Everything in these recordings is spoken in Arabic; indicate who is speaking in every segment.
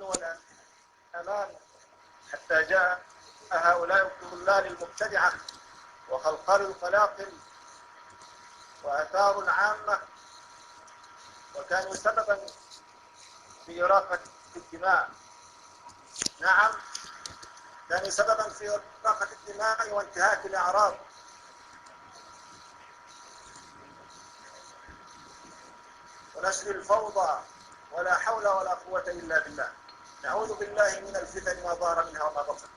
Speaker 1: والأمان حتى جاء هؤلاء الضلال المبتدعة وخلقال القلاقل وأثاروا العامة وكانوا سببا في إراقة الدماء. نعم، كانوا سببا في إراقة الدماء وانتهاك الأعراض. ونشر الفوضى، ولا حول ولا قوة إلا بالله. نعوذ بالله من الفتن ما ظهر منها وما بطن.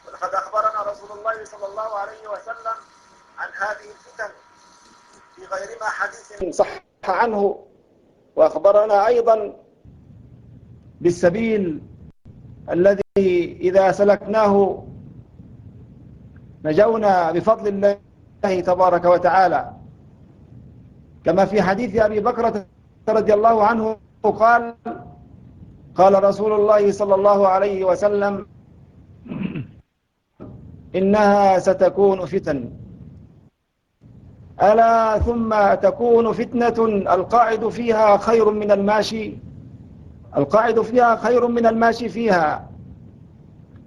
Speaker 1: ولقد أخبرنا رسول الله صلى الله عليه وسلم عن هذه الفتن في غير ما حديث صح عنه، وأخبرنا أيضا بالسبيل الذي إذا سلكناه نجونا بفضل الله تبارك وتعالى، كما في حديث أبي بكرة رضي الله عنه قال رسول الله صلى الله عليه وسلم: إنها ستكون فتن، ألا ثم تكون فتنة القاعد فيها خير من الماشي، القاعد فيها خير من الماشي فيها،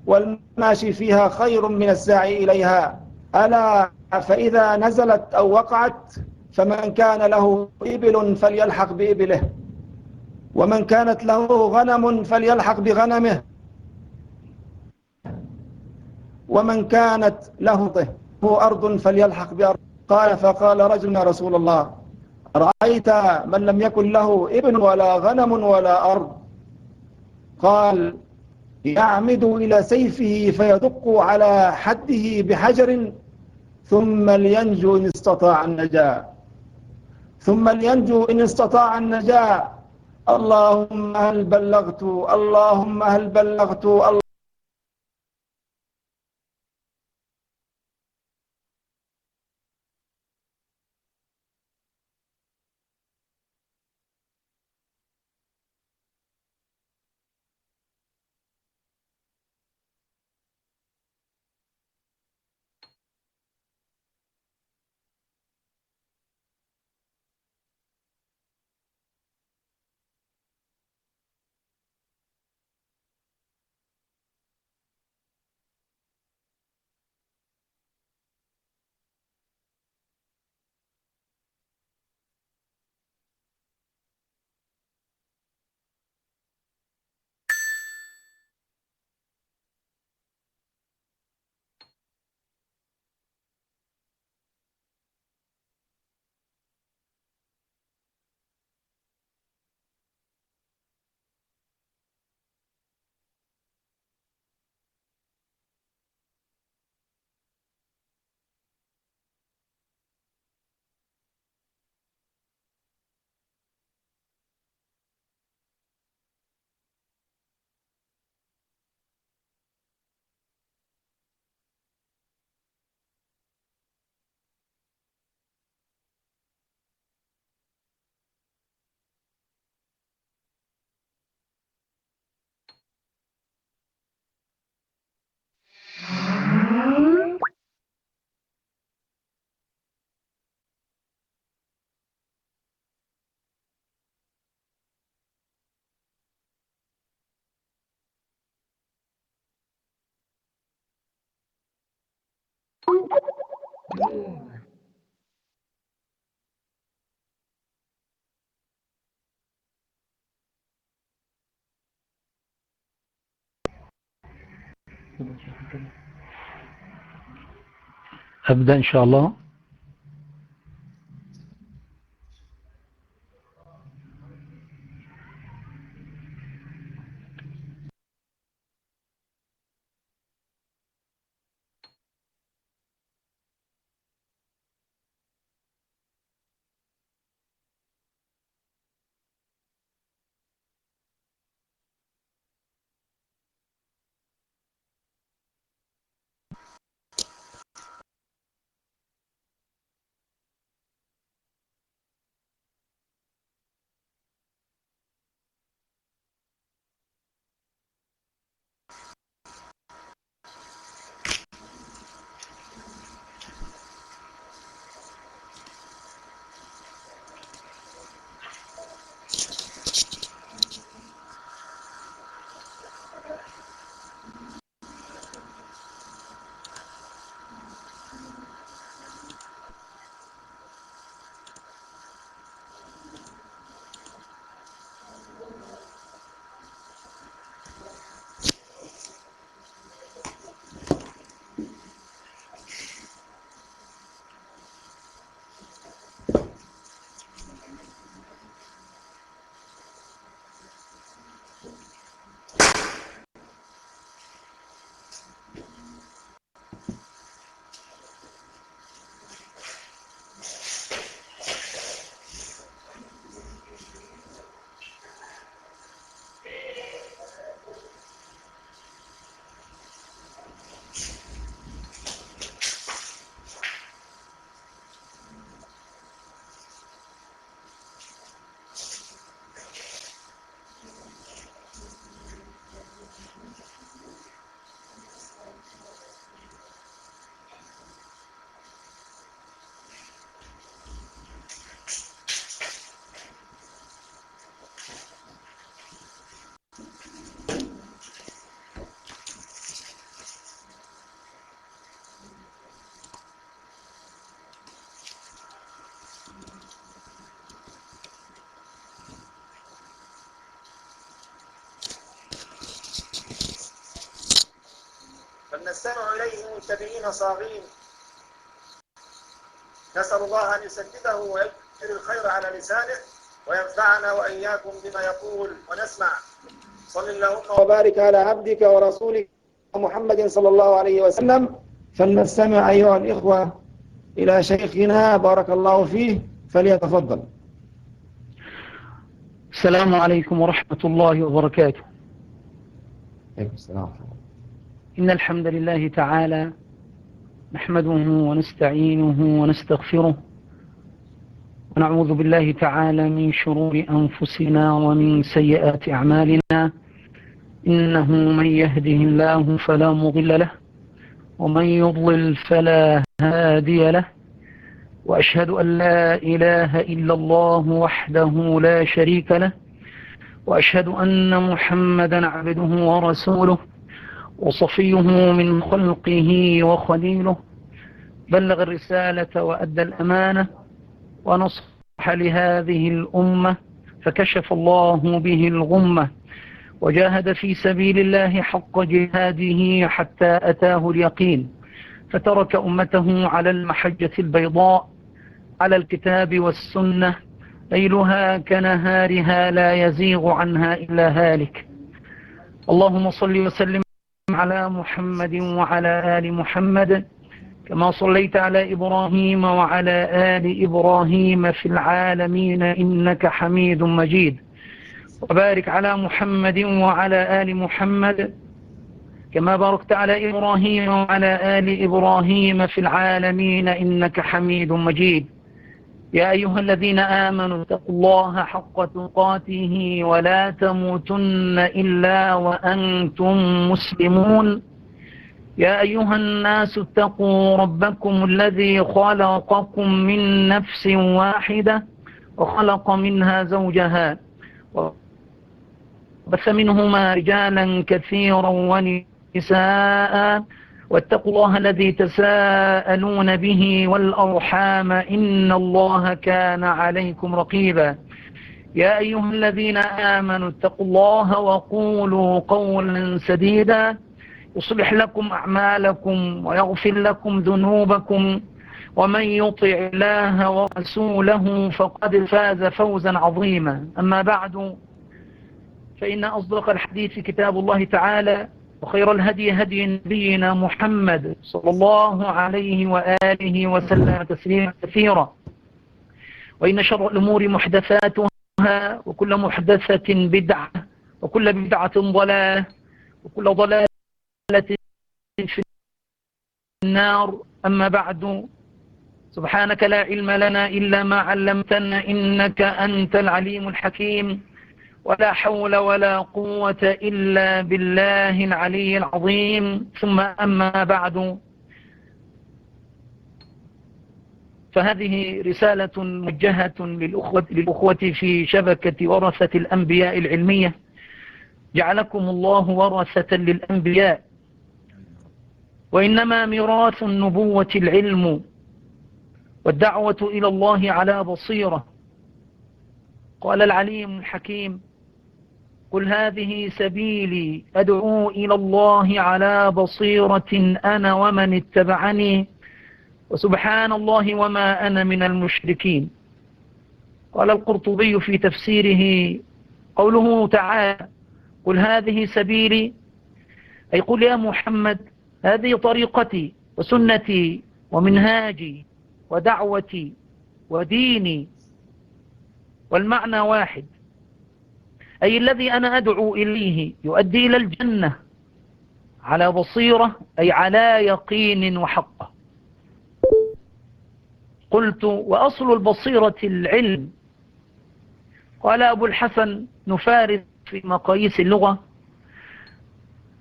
Speaker 1: والماشي فيها خير من الساعي إليها. ألا فإذا نزلت أو وقعت فمن كان له إبل فليلحق بإبله، ومن كانت له غنم فليلحق بغنمه، ومن كانت له أرض فليلحق بأرض. فقال رجل: يا رسول الله، رأيت من لم يكن له ابن ولا غنم ولا أرض؟ قال: يعمد إلى سيفه فيدق على حده بحجر ثم لينجو إن استطاع النجاة، ثم لينجو إن استطاع النجاة. اللهم هل بلغت، اللهم هل بلغت.
Speaker 2: أبدأ إن شاء الله.
Speaker 1: نستمع إليه منتبهين صاغين. نسأل الله أن يسدده ويجعل الخير على لسانه وينفعنا وإياكم بما يقول ونسمع. صل اللهم وبارك على عبدك ورسولك محمد صلى الله عليه وسلم. فلنستمع أيها الإخوة إلى شيخنا بارك الله فيه، فليتفضل.
Speaker 2: السلام عليكم ورحمة الله وبركاته.
Speaker 1: عليكم السلام.
Speaker 2: إن الحمد لله تعالى نحمده ونستعينه ونستغفره، ونعوذ بالله تعالى من شرور أنفسنا ومن سيئات أعمالنا. إنه من يهده الله فلا مضل له، ومن يضلل فلا هادي له، وأشهد أن لا إله إلا الله وحده لا شريك له، وأشهد أن محمدا عبده ورسوله وصفيه من خلقه وخليله، بلغ الرسالة وأدى الأمانة ونصح لهذه الأمة، فكشف الله به الغمة، وجاهد في سبيل الله حق جهاده حتى أتاه اليقين، فترك أمته على المحجة البيضاء على الكتاب والسنة، ليلها كنهارها لا يزيغ عنها إلا هالك. اللهم صل وسلم على محمد وعلى آل محمد كما صليت على إبراهيم وعلى آل إبراهيم في العالمين إنك حميد مجيد، وبارك على محمد وعلى آل محمد كما باركت على إبراهيم وعلى آل إبراهيم في العالمين إنك حميد مجيد. يا أيها الذين آمنوا اتقوا الله حق تقاته ولا تموتن إلا وأنتم مسلمون. يا أيها الناس اتقوا ربكم الذي خلقكم من نفس واحدة وخلق منها زوجها وبث منهما رجالا كثيرا ونساء، واتقوا الله الذي تساءلون به والأرحام إن الله كان عليكم رقيبا. يا أيها الذين آمنوا اتقوا الله وقولوا قولا سديدا يصلح لكم أعمالكم ويغفر لكم ذنوبكم، ومن يطع الله ورسوله فقد فاز فوزا عظيما. أما بعد، فإن أصدق الحديث كتاب الله تعالى، وخير الهدي هدي نبينا محمد صلى الله عليه وآله وسلم تسليما كثيرا، وإن شر الأمور محدثاتها، وكل محدثة بدعة، وكل بدعة ضلالة، وكل ضلالة في النار. أما بعد، سبحانك لا علم لنا إلا ما علمتنا إنك أنت العليم الحكيم، ولا حول ولا قوة إلا بالله العلي العظيم. ثم أما بعد، فهذه رسالة موجهة للأخوة في شبكة ورثة الأنبياء العلمية. جعلكم الله ورثة للأنبياء، وإنما ميراث النبوة العلم والدعوة إلى الله على بصيرة. قال العليم الحكيم: قل هذه سبيلي أدعو إلى الله على بصيرة أنا ومن اتبعني وسبحان الله وما أنا من المشركين. قال القرطبي في تفسيره: قوله تعالى قل هذه سبيلي، أي قل يا محمد هذه طريقتي وسنتي ومنهاجي ودعوتي وديني، والمعنى واحد، أي الذي أنا أدعو إليه يؤدي إلى الجنة على بصيرة، أي على يقين وحقه. قلت: وأصل البصيرة العلم. قال أبو الحسن نفارس في مقاييس اللغة: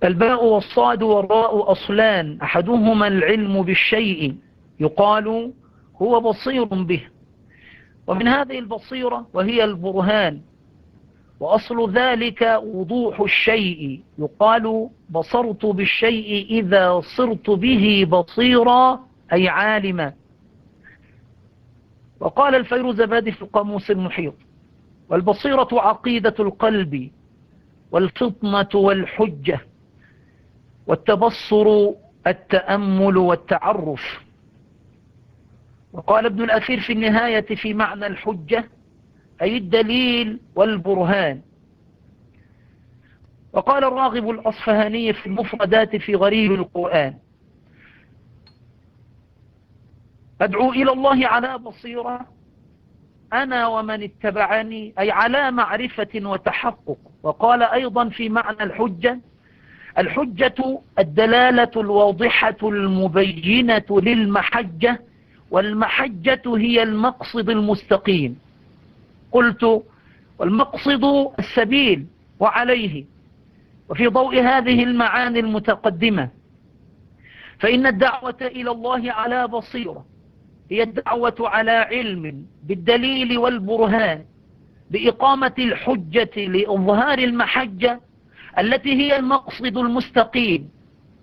Speaker 2: الباء والصاد والراء أصلان، أحدهما العلم بالشيء يقال هو بصير به، ومن هذه البصيرة وهي البرهان، وأصل ذلك وضوح الشيء يقال بصرت بالشيء إذا صرت به بصيرا، أي عالما. وقال الفيروزبادي في القاموس المحيط: والبصيرة عقيدة القلب والفطنة والحجة، والتبصر التأمل والتعرف. وقال ابن الأثير في النهاية في معنى الحجة أي الدليل والبرهان. وقال الراغب الأصفهاني في المفردات في غريب القرآن: أدعو إلى الله على بصيرة أنا ومن اتبعني، أي على معرفة وتحقق. وقال أيضا في معنى الحجة: الحجة الدلالة الواضحة المبينة للمحجة، والمحجة هي المقصد المستقيم. قلت: والمقصد السبيل وعليه. وفي ضوء هذه المعاني المتقدمة فإن الدعوة إلى الله على بصيرة هي الدعوة على علم بالدليل والبرهان، بإقامة الحجة لإظهار المحجة التي هي المقصد المستقيم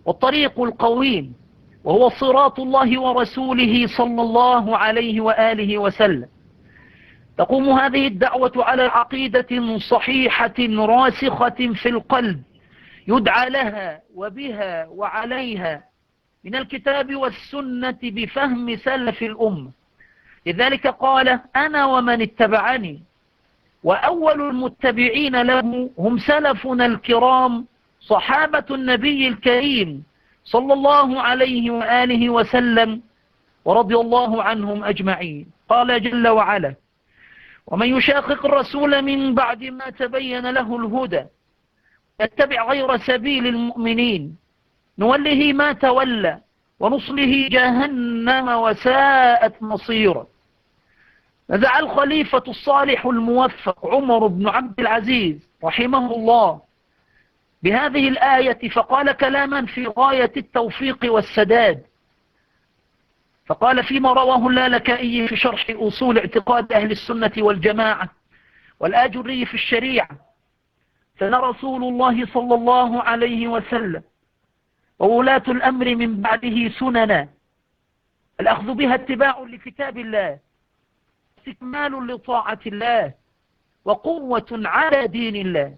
Speaker 2: والطريق القويم، وهو صراط الله ورسوله صلى الله عليه وآله وسلم. تقوم هذه الدعوة على عقيدة صحيحة راسخة في القلب يدعى لها وبها وعليها من الكتاب والسنة بفهم سلف الأمة. لذلك قال: أنا ومن اتبعني. وأول المتبعين له هم سلفنا الكرام صحابة النبي الكريم صلى الله عليه وآله وسلم، ورضي الله عنهم أجمعين. قال جل وعلا: ومن يشاقق الرسول من بعد ما تبين له الهدى يتبع غير سبيل المؤمنين نوله ما تولى ونصله جهنم وساءت مصيرا. نزع الخليفة الصالح الموفق عمر بن عبد العزيز رحمه الله بهذه الآية فقال كلاما في غاية التوفيق والسداد. فقال فيما رواه اللالكائي في شرح أصول اعتقاد أهل السنة والجماعة والآجري في الشريعة: كان رسول الله صلى الله عليه وسلم وولاة الأمر من بعده سننا، الأخذ بها اتباع لكتاب الله، استكمال لطاعة الله، وقوة على دين الله،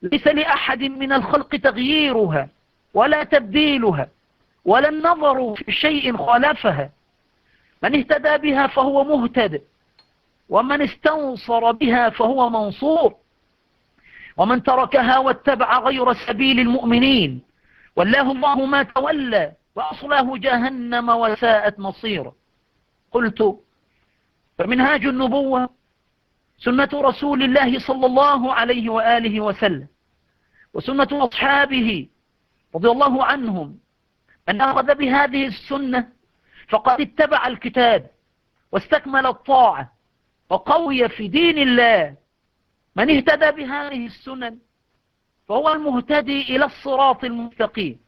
Speaker 2: ليس لأحد من الخلق تغييرها ولا تبديلها ولا النظر في شيء خالفها. من اهتدى بها فهو مهتد، ومن استنصر بها فهو منصور، ومن تركها واتبع غير سبيل المؤمنين والله الله ما تولى وأصله جهنم وساءت مصيرا. قلت: فمنهاج النبوة سنة رسول الله صلى الله عليه وآله وسلم وسنة أصحابه رضي الله عنهم، من أخذ بهذه السنة فقد اتبع الكتاب واستكمل الطاعة وقوي في دين الله. من اهتدى بهذه السنن فهو المهتدي إلى الصراط المستقيم،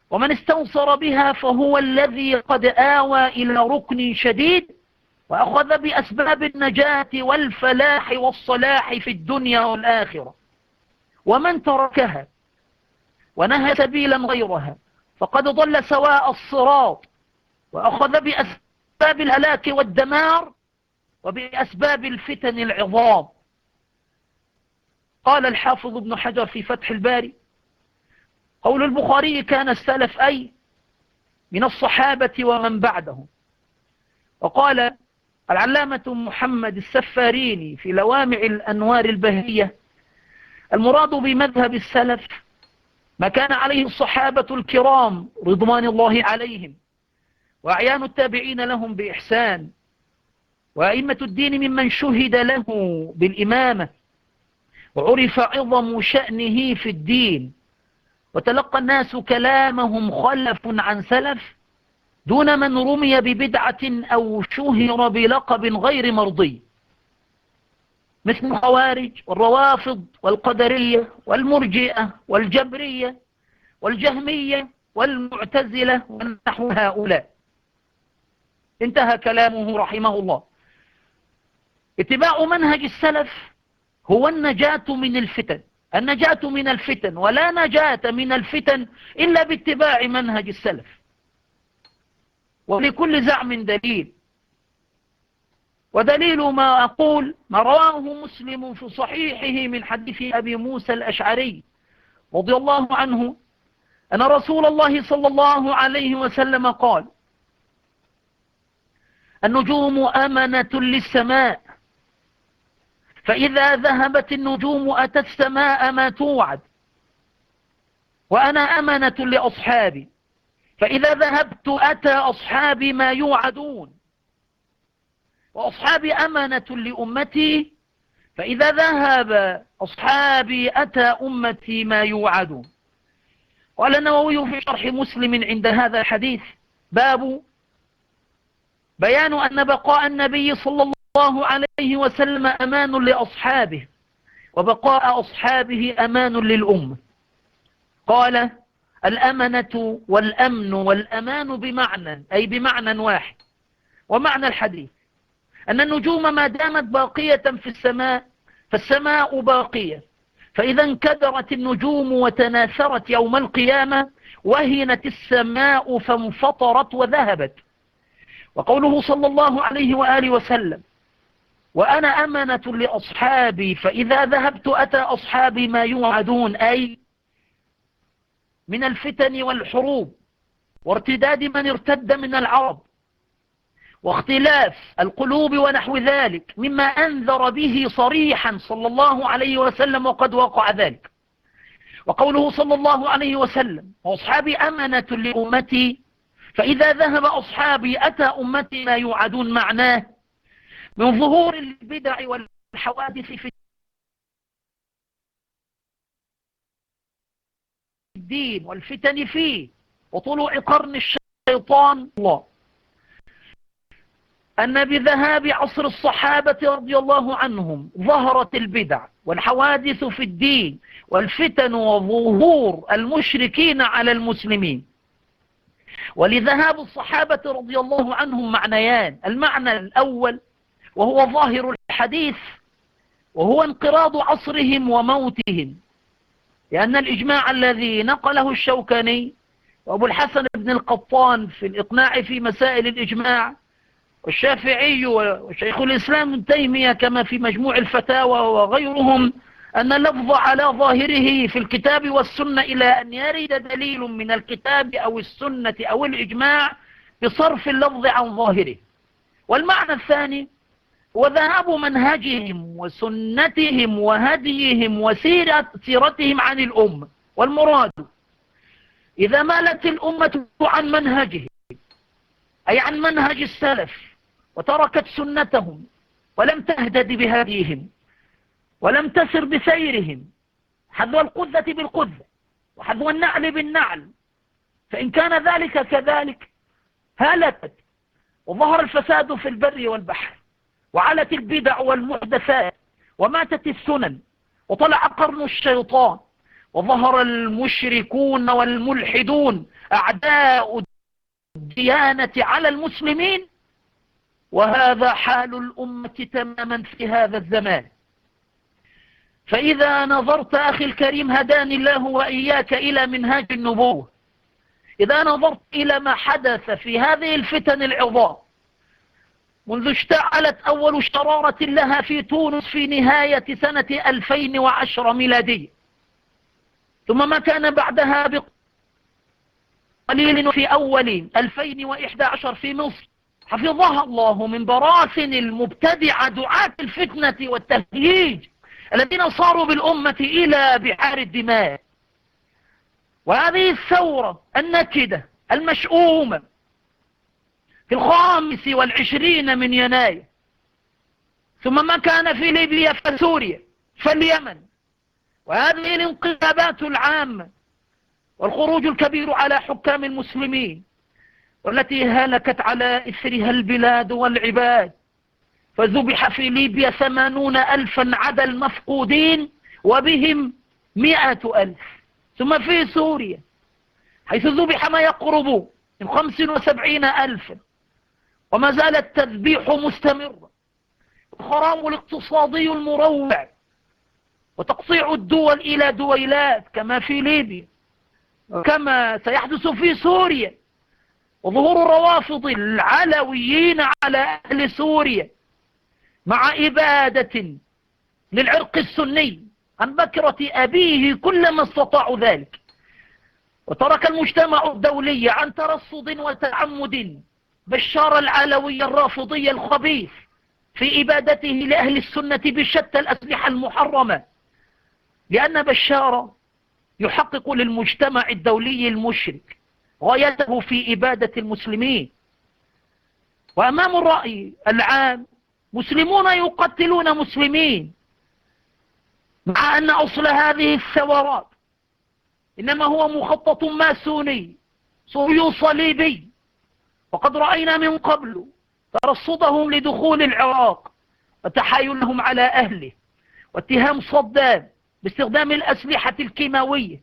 Speaker 2: ومن استنصر بها فهو الذي قد آوى إلى ركن شديد وأخذ بأسباب النجاة والفلاح والصلاح في الدنيا والآخرة. ومن تركها ونهى سبيلا غيرها فقد ضل سواء الصراط وأخذ بأسباب الهلاك والدمار وبأسباب الفتن العظام. قال الحافظ ابن حجر في فتح الباري: قول البخاري كان السلف أي من الصحابة ومن بعدهم. وقال العلامة محمد السفاريني في لوامع الأنوار البهية: المراد بمذهب السلف ما كان عليه الصحابة الكرام رضوان الله عليهم وأعيان التابعين لهم بإحسان وأئمة الدين ممن شهد له بالإمامة وعرف عظم شأنه في الدين وتلقى الناس كلامهم خلف عن سلف دون من رمي ببدعة أو شهر بلقب غير مرضي، مثل الخوارج والروافض والقدرية والمرجئة والجبرية والجهمية والمعتزلة ونحو هؤلاء. انتهى كلامه رحمه الله. اتباع منهج السلف هو النجاة من الفتن، النجاة من الفتن، ولا نجاة من الفتن إلا باتباع منهج السلف. ولكل زعم دليل، ودليل ما أقول ما رواه مسلم في صحيحه من حديث أبي موسى الأشعري رضي الله عنه أن رسول الله صلى الله عليه وسلم قال: النجوم أمنة للسماء، فإذا ذهبت النجوم أتت السماء ما توعد، وأنا أمنة لأصحابي، فإذا ذهبت أتى أصحابي ما يوعدون، وأصحابي أمنة لأمتي، فإذا ذهب أصحابي أتى أمتي ما يوعدون. قال النووي في شرح مسلم عند هذا الحديث: باب بيان أن بقاء النبي صلى الله عليه وسلم أمان لأصحابه، وبقاء أصحابه أمان للأمة. قال: الأمنة والأمن والأمان بمعنى، أي بمعنى واحد. ومعنى الحديث أن النجوم ما دامت باقية في السماء فالسماء باقية، فإذا انكدرت النجوم وتناثرت يوم القيامة وهنت السماء فانفطرت وذهبت. وقوله صلى الله عليه وآله وسلم: وأنا أمنة لأصحابي، فإذا ذهبت أتى أصحابي ما يوعدون، أي من الفتن والحروب وارتداد من ارتد من العرب واختلاف القلوب ونحو ذلك، مما أنذر به صريحا صلى الله عليه وسلم، وقد وقع ذلك. وقوله صلى الله عليه وسلم: وأصحابي أمنة لأمتي، فإذا ذهب أصحابي أتى أمتي ما يوعدون، معناه من ظهور البدع والحوادث في الدين والفتن فيه وطلوع قرن الشيطان الله، أن بذهاب عصر الصحابة رضي الله عنهم ظهرت البدع والحوادث في الدين والفتن وظهور المشركين على المسلمين. ولذهاب الصحابة رضي الله عنهم معنيان: المعنى الأول وهو ظاهر الحديث، وهو انقراض عصرهم وموتهم، لأن الإجماع الذي نقله الشوكاني وأبو الحسن بن القطان في الإقناع في مسائل الإجماع، والشافعي وشيخ الإسلام ابن تيمية كما في مجموع الفتاوى وغيرهم، أن اللفظ على ظاهره في الكتاب والسنة إلى أن يرد دليل من الكتاب أو السنة أو الإجماع بصرف اللفظ عن ظاهره. والمعنى الثاني هو ذهاب منهجهم وسنتهم وهديهم وسيرتهم عن الأمة. والمراد إذا مالت الأمة عن منهجهم، أي عن منهج السلف، وتركت سنتهم ولم تهتد بهديهم ولم تسر بسيرهم، حذو القذة بالقذة وحذو النعل بالنعل، فإن كان ذلك كذلك هلكت وظهر الفساد في البر والبحر، وعلت البدع والمحدثات، وماتت السنن، وطلع قرن الشيطان، وظهر المشركون والملحدون أعداء الديانة على المسلمين. وهذا حال الأمة تماما في هذا الزمان. فإذا نظرت أخي الكريم هداني الله وإياك إلى منهاج النبوة، إذا نظرت إلى ما حدث في هذه الفتن العظام منذ اشتعلت أول شرارة لها في تونس في نهاية سنة 2010 ميلادية، ثم ما كان بعدها بقليل في أول 2011 في مصر، حفظها الله من براثن المبتدعة دعاة الفتنة والتهييج الذين صاروا بالأمة إلى بحار الدماء. وهذه الثورة النكدة المشؤومة في 25 من يناير، ثم ما كان في ليبيا فسوريا فاليمن، وهذه الانقلابات العامة والخروج الكبير على حكام المسلمين، والتي هلكت على إثرها البلاد والعباد، فذبح في ليبيا 80,000 عدا المفقودين وبهم 100,000. ثم في سوريا حيث ذبح ما يقرب من 75,000، وما زال التذبيح مستمرا، الخراب الاقتصادي المروع، وتقطيع الدول إلى دويلات كما في ليبيا كما سيحدث في سوريا، وظهور الروافض العلويين على أهل سوريا مع إبادة للعرق السني عن بكرة أبيه كلما استطاعوا ذلك. وترك المجتمع الدولي عن ترصد وتعمد بشار العلوي الرافضي الخبيث في إبادته لأهل السنة بشتى الأسلحة المحرمة، لأن بشار يحقق للمجتمع الدولي المشرك غايته في إبادة المسلمين. وأمام الرأي العام مسلمون يقتلون مسلمين، مع أن أصل هذه الثورات إنما هو مخطط ماسوني صهيوني صليبي. وقد رأينا من قبل ترصدهم لدخول العراق وتحايلهم على أهله واتهام صدام باستخدام الأسلحة الكيماوية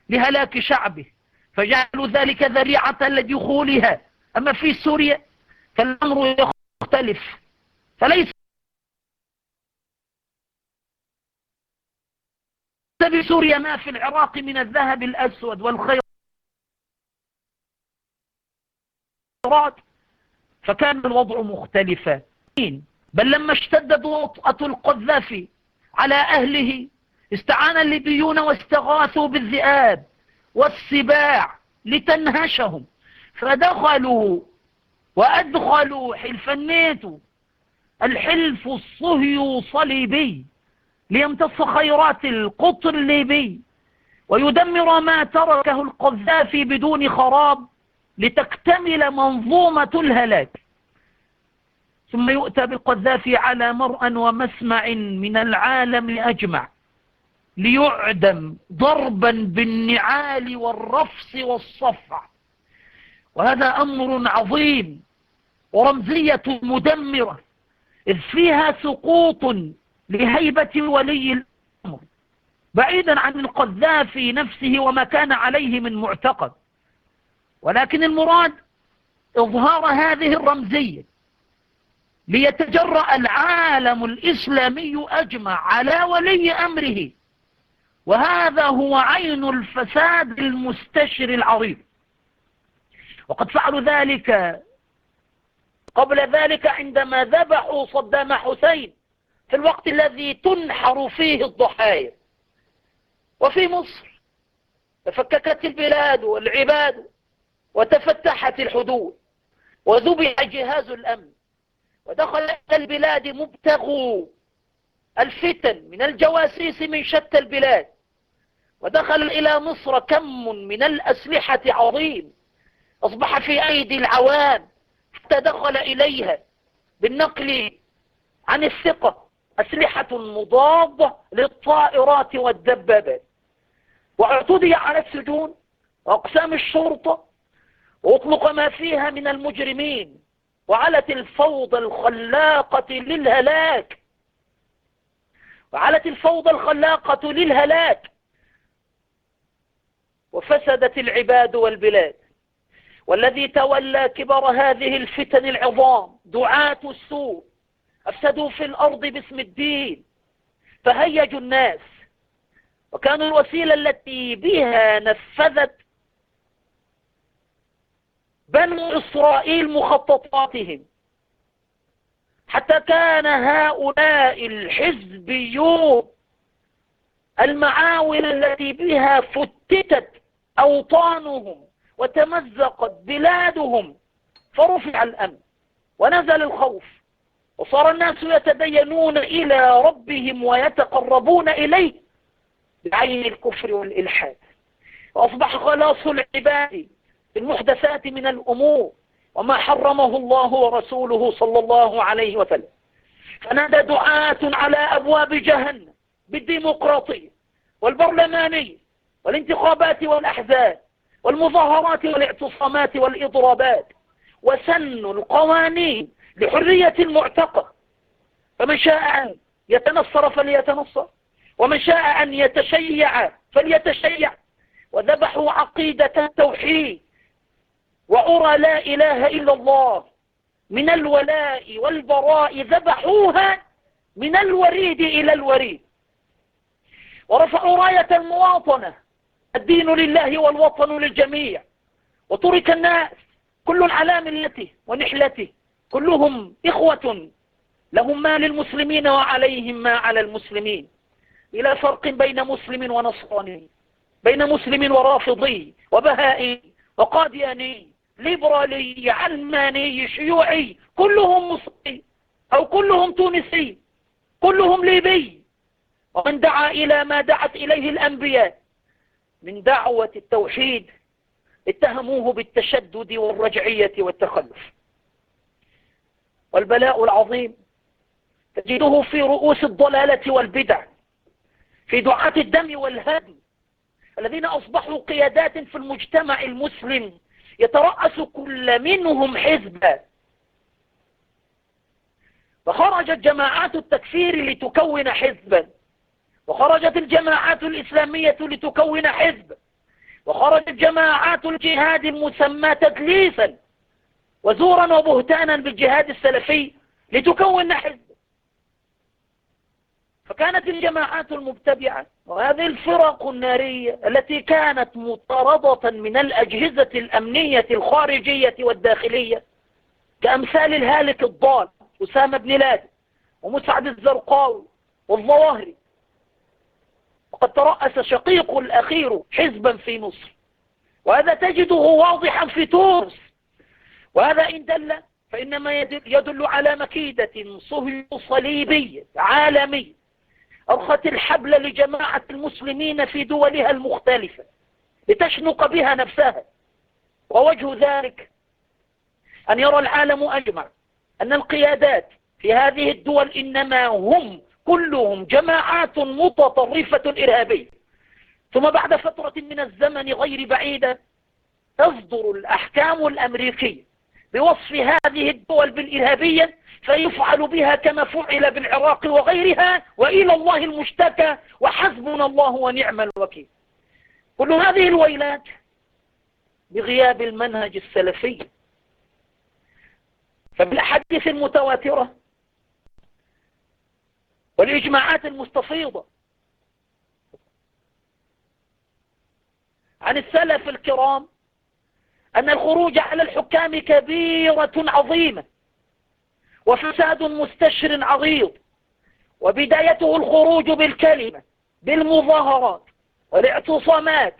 Speaker 2: لهلاك شعبه، فجعلوا ذلك ذريعة لدخولها. أما في سوريا فالأمر يختلف، فليس بسوريا ما في العراق من الذهب الأسود والخيرات، فكان الوضع مختلفا. بل لما اشتدت وطأة القذافي على أهله استعان الليبيون واستغاثوا بالذئاب والسباع لتنهشهم، فدخلوا وأدخلوا حلف الناتو، الحلف الصهيوني صليبي، ليمتص خيرات القطر الليبي ويدمر ما تركه القذافي بدون خراب لتكتمل منظومة الهلاك. ثم يؤتى بالقذافي على مرأى ومسمع من العالم أجمع ليعدم ضربا بالنعال والرفس والصفع. وهذا أمر عظيم ورمزية مدمرة، إذ فيها سقوط لهيبة ولي الأمر بعيدا عن القذافي نفسه وما كان عليه من معتقد. ولكن المراد إظهار هذه الرمزية ليتجرأ العالم الإسلامي أجمع على ولي أمره، وهذا هو عين الفساد المستشري العريض. وقد فعلوا ذلك قبل ذلك عندما ذبحوا صدام حسين في الوقت الذي تنحر فيه الضحايا. وفي مصر تفككت البلاد والعباد وتفتحت الحدود وذبح جهاز الأمن، ودخل إلى البلاد مبتغو الفتن من الجواسيس من شتى البلاد، ودخل إلى مصر كم من الأسلحة عظيم أصبح في أيدي العوام، حتى دخل إليها بالنقل عن الثقة أسلحة مضادة للطائرات والدبابات. واعتدي على السجون وأقسام الشرطة وأطلق ما فيها من المجرمين، وعلت الفوضى الخلاقة للهلاك، وفسدت العباد والبلاد. والذي تولى كبر هذه الفتن العظام دعاة السوء أفسدوا في الأرض باسم الدين، فهيجوا الناس، وكانوا الوسيلة التي بها نفذت بنو إسرائيل مخططاتهم، حتى كان هؤلاء الحزبيون المعاول التي بها فتتت أوطانهم وتمزقت بلادهم، فرفع الأمن ونزل الخوف، وصار الناس يتدينون إلى ربهم ويتقربون إليه بعين الكفر والإلحاد. وأصبح خلاص العباد المحدثات من الأمور وما حرمه الله ورسوله صلى الله عليه وسلم. فنادى دعاة على أبواب جهنم بالديمقراطية والبرلمانية والانتخابات والأحزاب والمظاهرات والاعتصامات والإضرابات، وسنوا القوانين لحرية المعتقد، فمن شاء أن يتنصر فليتنصر، ومن شاء أن يتشيع فليتشيع. وذبحوا عقيدة التوحيد وأرى لا إله إلا الله من الولاء والبراء، ذبحوها من الوريد إلى الوريد، ورفعوا راية المواطنة، الدين لله والوطن للجميع، وترك الناس كل على ملته ونحلته، كلهم إخوة لهم ما للمسلمين وعليهم ما على المسلمين، بلا فرق بين مسلم ونصراني بين مسلم ورافضي وبهائي وقادياني ليبرالي علماني شيوعي، كلهم مصري أو كلهم تونسي، كلهم ليبي. ومن دعا إلى ما دعت إليه الأنبياء من دعوة التوحيد اتهموه بالتشدد والرجعية والتخلف. والبلاء العظيم تجده في رؤوس الضلالة والبدع، في دعاة الدم والهدم الذين أصبحوا قيادات في المجتمع المسلم، يترأس كل منهم حزبا. فخرجت جماعات التكفير لتكون حزبا، وخرجت الجماعات الإسلامية لتكون حزب، وخرجت جماعات الجهاد المسمى تدليسا وزورا وبهتانا بالجهاد السلفي لتكون حزب. فكانت الجماعات المبتدعة وهذه الفرق النارية التي كانت مطاردة من الأجهزة الأمنية الخارجية والداخلية، كأمثال الهالك الضال أسامة بن لادن ومسعد الزرقاوي والظواهري، وقد ترأس شقيق الأخير حزبا في مصر، وهذا تجده واضحا في تونس. وهذا إن دل فإنما يدل على مكيدة صليبية عالمية أرخت الحبل لجماعة المسلمين في دولها المختلفة لتشنق بها نفسها. ووجه ذلك أن يرى العالم أجمع أن القيادات في هذه الدول إنما هم كلهم جماعات متطرفة إرهابية، ثم بعد فترة من الزمن غير بعيدة تصدر الأحكام الأمريكية بوصف هذه الدول بالإرهابية، فيفعل بها كما فعل بالعراق وغيرها، وإلى الله المشتكى وحسبنا الله ونعم الوكيل. كل هذه الويلات بغياب المنهج السلفي. فبالأحاديث المتواترة والإجماعات المستفيضة عن السلف الكرام أن الخروج على الحكام كبيرة عظيمة وفساد مستشر عريض، وبدايته الخروج بالكلمة بالمظاهرات والاعتصامات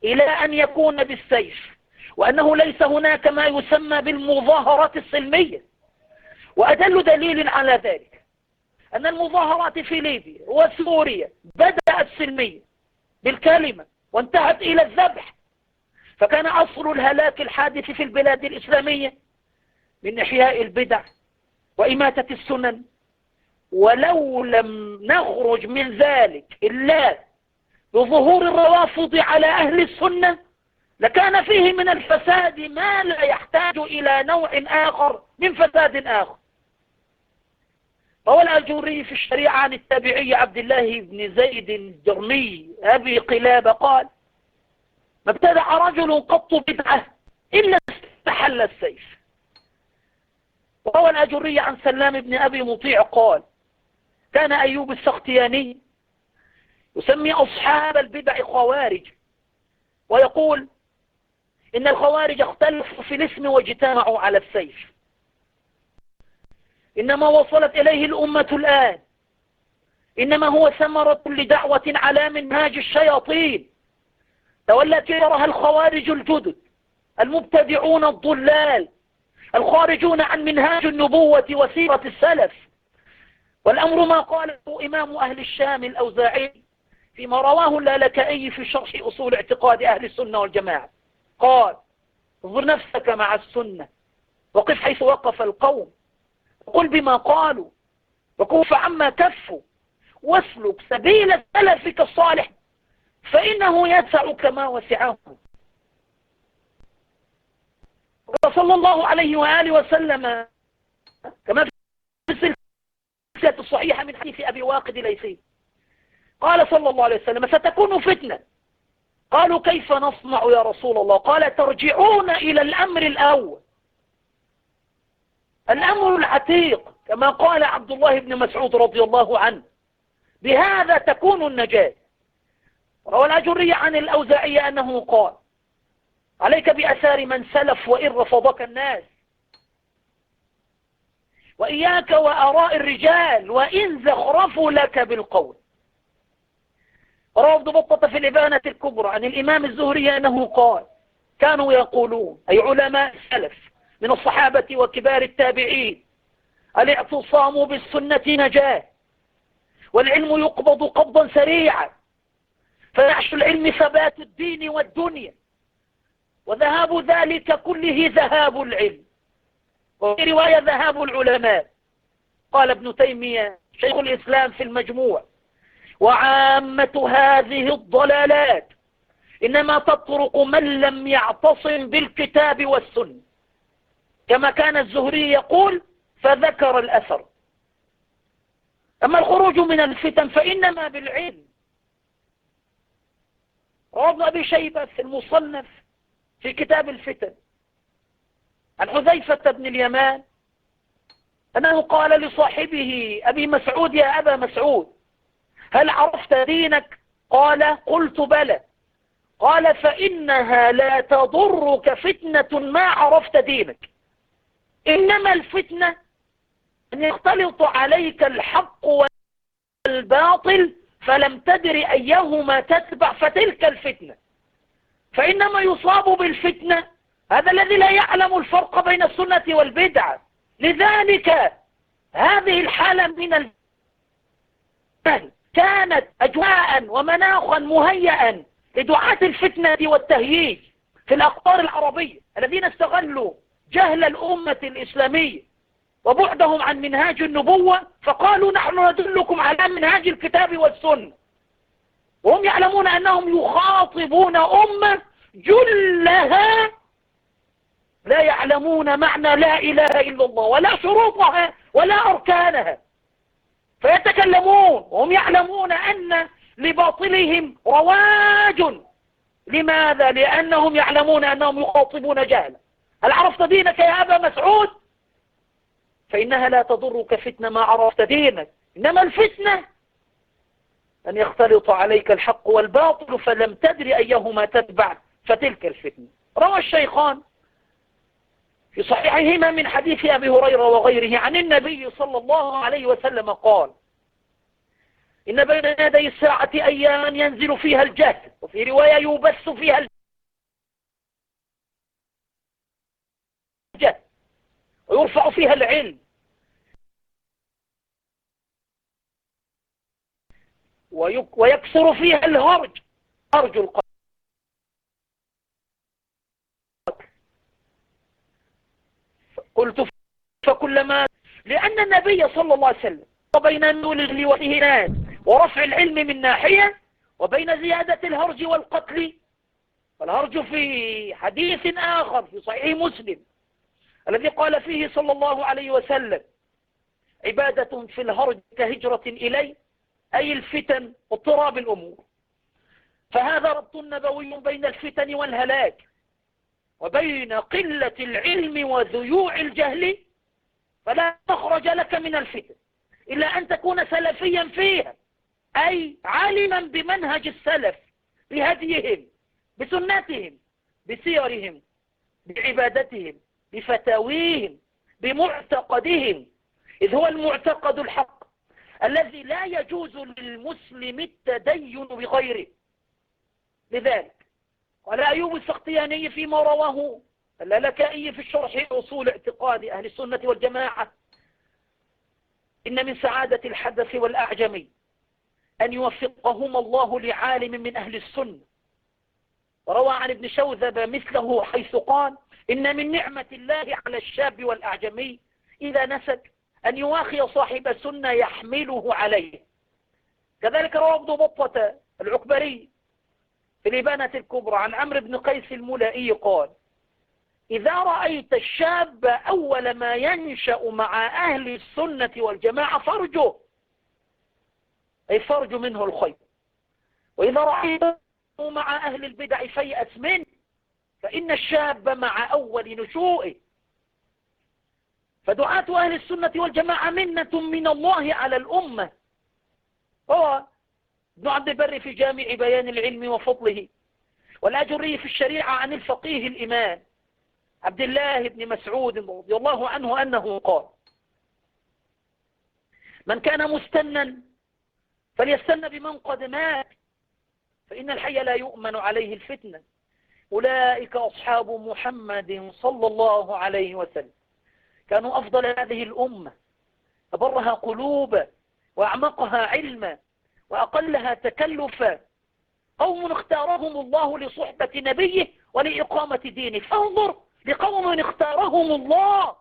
Speaker 2: إلى أن يكون بالسيف، وأنه ليس هناك ما يسمى بالمظاهرات السلمية. وأدل دليل على ذلك أن المظاهرات في ليبيا وسوريا بدأت سلمية بالكلمة وانتهت إلى الذبح. فكان أصل الهلاك الحادث في البلاد الإسلامية من إحياء البدع وإماتة السنن، ولو لم نخرج من ذلك إلا بظهور الروافض على أهل السنة لكان فيه من الفساد ما لا يحتاج إلى نوع آخر من فساد آخر. روى الأجوري في الشريعة عن التابعي عبد الله بن زيد الجرمي أبي قلابة قال: ما ابتدع رجل قط بدعة إلا استحل السيف. وروى الأجوري عن سلام بن أبي مطيع قال: كان أيوب السختياني يسمي أصحاب البدع خوارج، ويقول إن الخوارج اختلفوا في الاسم واجتمعوا على السيف. إنما وصلت إليه الأمة الآن إنما هو ثمرة لدعوة على منهاج الشياطين تولى كبرها الخوارج الجدد المبتدعون الضلال الخارجون عن منهاج النبوة وسيرة السلف. والأمر ما قاله إمام أهل الشام الأوزاعي فيما رواه اللالكائي في شرح أصول اعتقاد أهل السنة والجماعة، قال: انظر نفسك مع السنة وقف حيث وقف القوم، وقل بما قالوا وكف عما كفوا، واسلك سبيل سلفك الصالح فإنه يسعك ما وسعه. صلى الله عليه وآله وسلم كما في السلسلة الصحيحة من حديث أبي واقد ليثي قال صلى الله عليه وسلم: ستكون فتنة. قالوا: كيف نصنع يا رسول الله؟ قال: ترجعون إلى الأمر الأول، الأمر العتيق، كما قال عبد الله بن مسعود رضي الله عنه: بهذا تكون النجاة. روى الأجري عن الأوزاعي أنه قال: عليك بأثار من سلف وإن رفضك الناس، وإياك وآراء الرجال وإن زخرفوا لك بالقول. روى ابن بطة في الإبانة الكبرى عن الإمام الزهري أنه قال: كانوا يقولون، أي علماء السلف من الصحابة وكبار التابعين: الاعتصام بالسنة نجاة، والعلم يقبض قبضا سريعا، فيعش العلم ثبات الدين والدنيا، وذهاب ذلك كله ذهاب العلم، وفي رواية ذهاب العلماء. قال ابن تيمية شيخ الإسلام في المجموع: وعامة هذه الضلالات إنما تطرق من لم يعتصم بالكتاب والسنة، كما كان الزهري يقول فذكر الأثر. أما الخروج من الفتن فإنما بالعلم. روى ابن أبي شيبة في المصنف في كتاب الفتن عن حذيفة بن اليمان أنه قال لصاحبه أبي مسعود: يا أبا مسعود، هل عرفت دينك؟ قال: قلت بلى. قال: فإنها لا تضرك فتنة ما عرفت دينك، إنما الفتنة أن يختلط عليك الحق والباطل فلم تدر أيهما تتبع، فتلك الفتنة. فإنما يصاب بالفتنة هذا الذي لا يعلم الفرق بين السنة والبدعة. لذلك هذه الحالة من الجهل كانت أجواء ومناخا مهيئا لدعاة الفتنة والتهييج في الأقطار العربية، الذين استغلوا جهل الأمة الإسلامية وبعدهم عن منهاج النبوة، فقالوا: نحن ندلكم على منهاج الكتاب والسنة، وهم يعلمون أنهم يخاطبون أمة جلها لا يعلمون معنى لا إله إلا الله ولا شروطها ولا أركانها، فيتكلمون وهم يعلمون أن لباطلهم رواج. لماذا؟ لأنهم يعلمون أنهم يخاطبون جهلا. هل عرفت دينك يا أبا مسعود؟ فإنها لا تضرك فتنة ما عرفت دينك، إنما الفتنة أن يختلط عليك الحق والباطل فلم تدري أيهما تتبع، فتلك الفتنة. روى الشيخان في صحيحهما من حديث أبي هريرة وغيره عن النبي صلى الله عليه وسلم قال: إن بين يدي الساعة أياما ينزل فيها الجهل، وفي رواية يبث فيها الجهل ويرفع فيها العلم، ويكسر فيها الهرج، هرج القتل. قلت: فكلما، لأن النبي صلى الله عليه وسلم بين النول والإهانات ورفع العلم من ناحية، وبين زيادة الهرج والقتل. والهرج في حديث آخر في صحيح مسلم الذي قال فيه صلى الله عليه وسلم: عبادة في الهرج كهجرة إلي، أي الفتن واضطراب الأمور. فهذا ربط نبوي بين الفتن والهلاك وبين قلة العلم وذيوع الجهل، فلا تخرج لك من الفتن إلا أن تكون سلفيا فيها، أي عالما بمنهج السلف، بهديهم، بسنتهم، بسيرهم، بعبادتهم، بفتاويهم، بمعتقدهم، إذ هو المعتقد الحق الذي لا يجوز للمسلم التدين بغيره. لذلك قال أيوب السختياني فيما رواه اللالكائي في الشرح أصول اعتقاد أهل السنة والجماعة: إن من سعادة الحدث والأعجمي أن يوفقهما الله لعالم من أهل السنة. وروى عن ابن شوذب مثله حيث قال: إن من نعمة الله على الشاب والأعجمي إذا نسك أن يواخي صاحب سنة يحمله عليه. كذلك روى ابن بطة العكبري في الإبانة الكبرى عن عمرو بن قيس الملائي قال: إذا رأيت الشاب أول ما ينشأ مع أهل السنة والجماعة فارجه، أي فارج منه الخير، وإذا رأيته مع أهل البدع فيأس منه، فإن الشاب مع أول نشوئه. فدعاة أهل السنة والجماعة منة من الله على الأمة. هو ابن عبد البر في جامع بيان العلم وفضله، والأجري في الشريعة عن الفقيه الإمام عبد الله بن مسعود رضي الله عنه أنه قال: من كان مستنا فليستن بمن قد مات، فإن الحي لا يؤمن عليه الفتنة. أولئك أصحاب محمد صلى الله عليه وسلم، كانوا أفضل هذه الأمة، أبرها قلوبا وأعمقها علما وأقلها تكلفا، قوم اختارهم الله لصحبة نبيه ولإقامة دينه. فانظر لقوم اختارهم الله،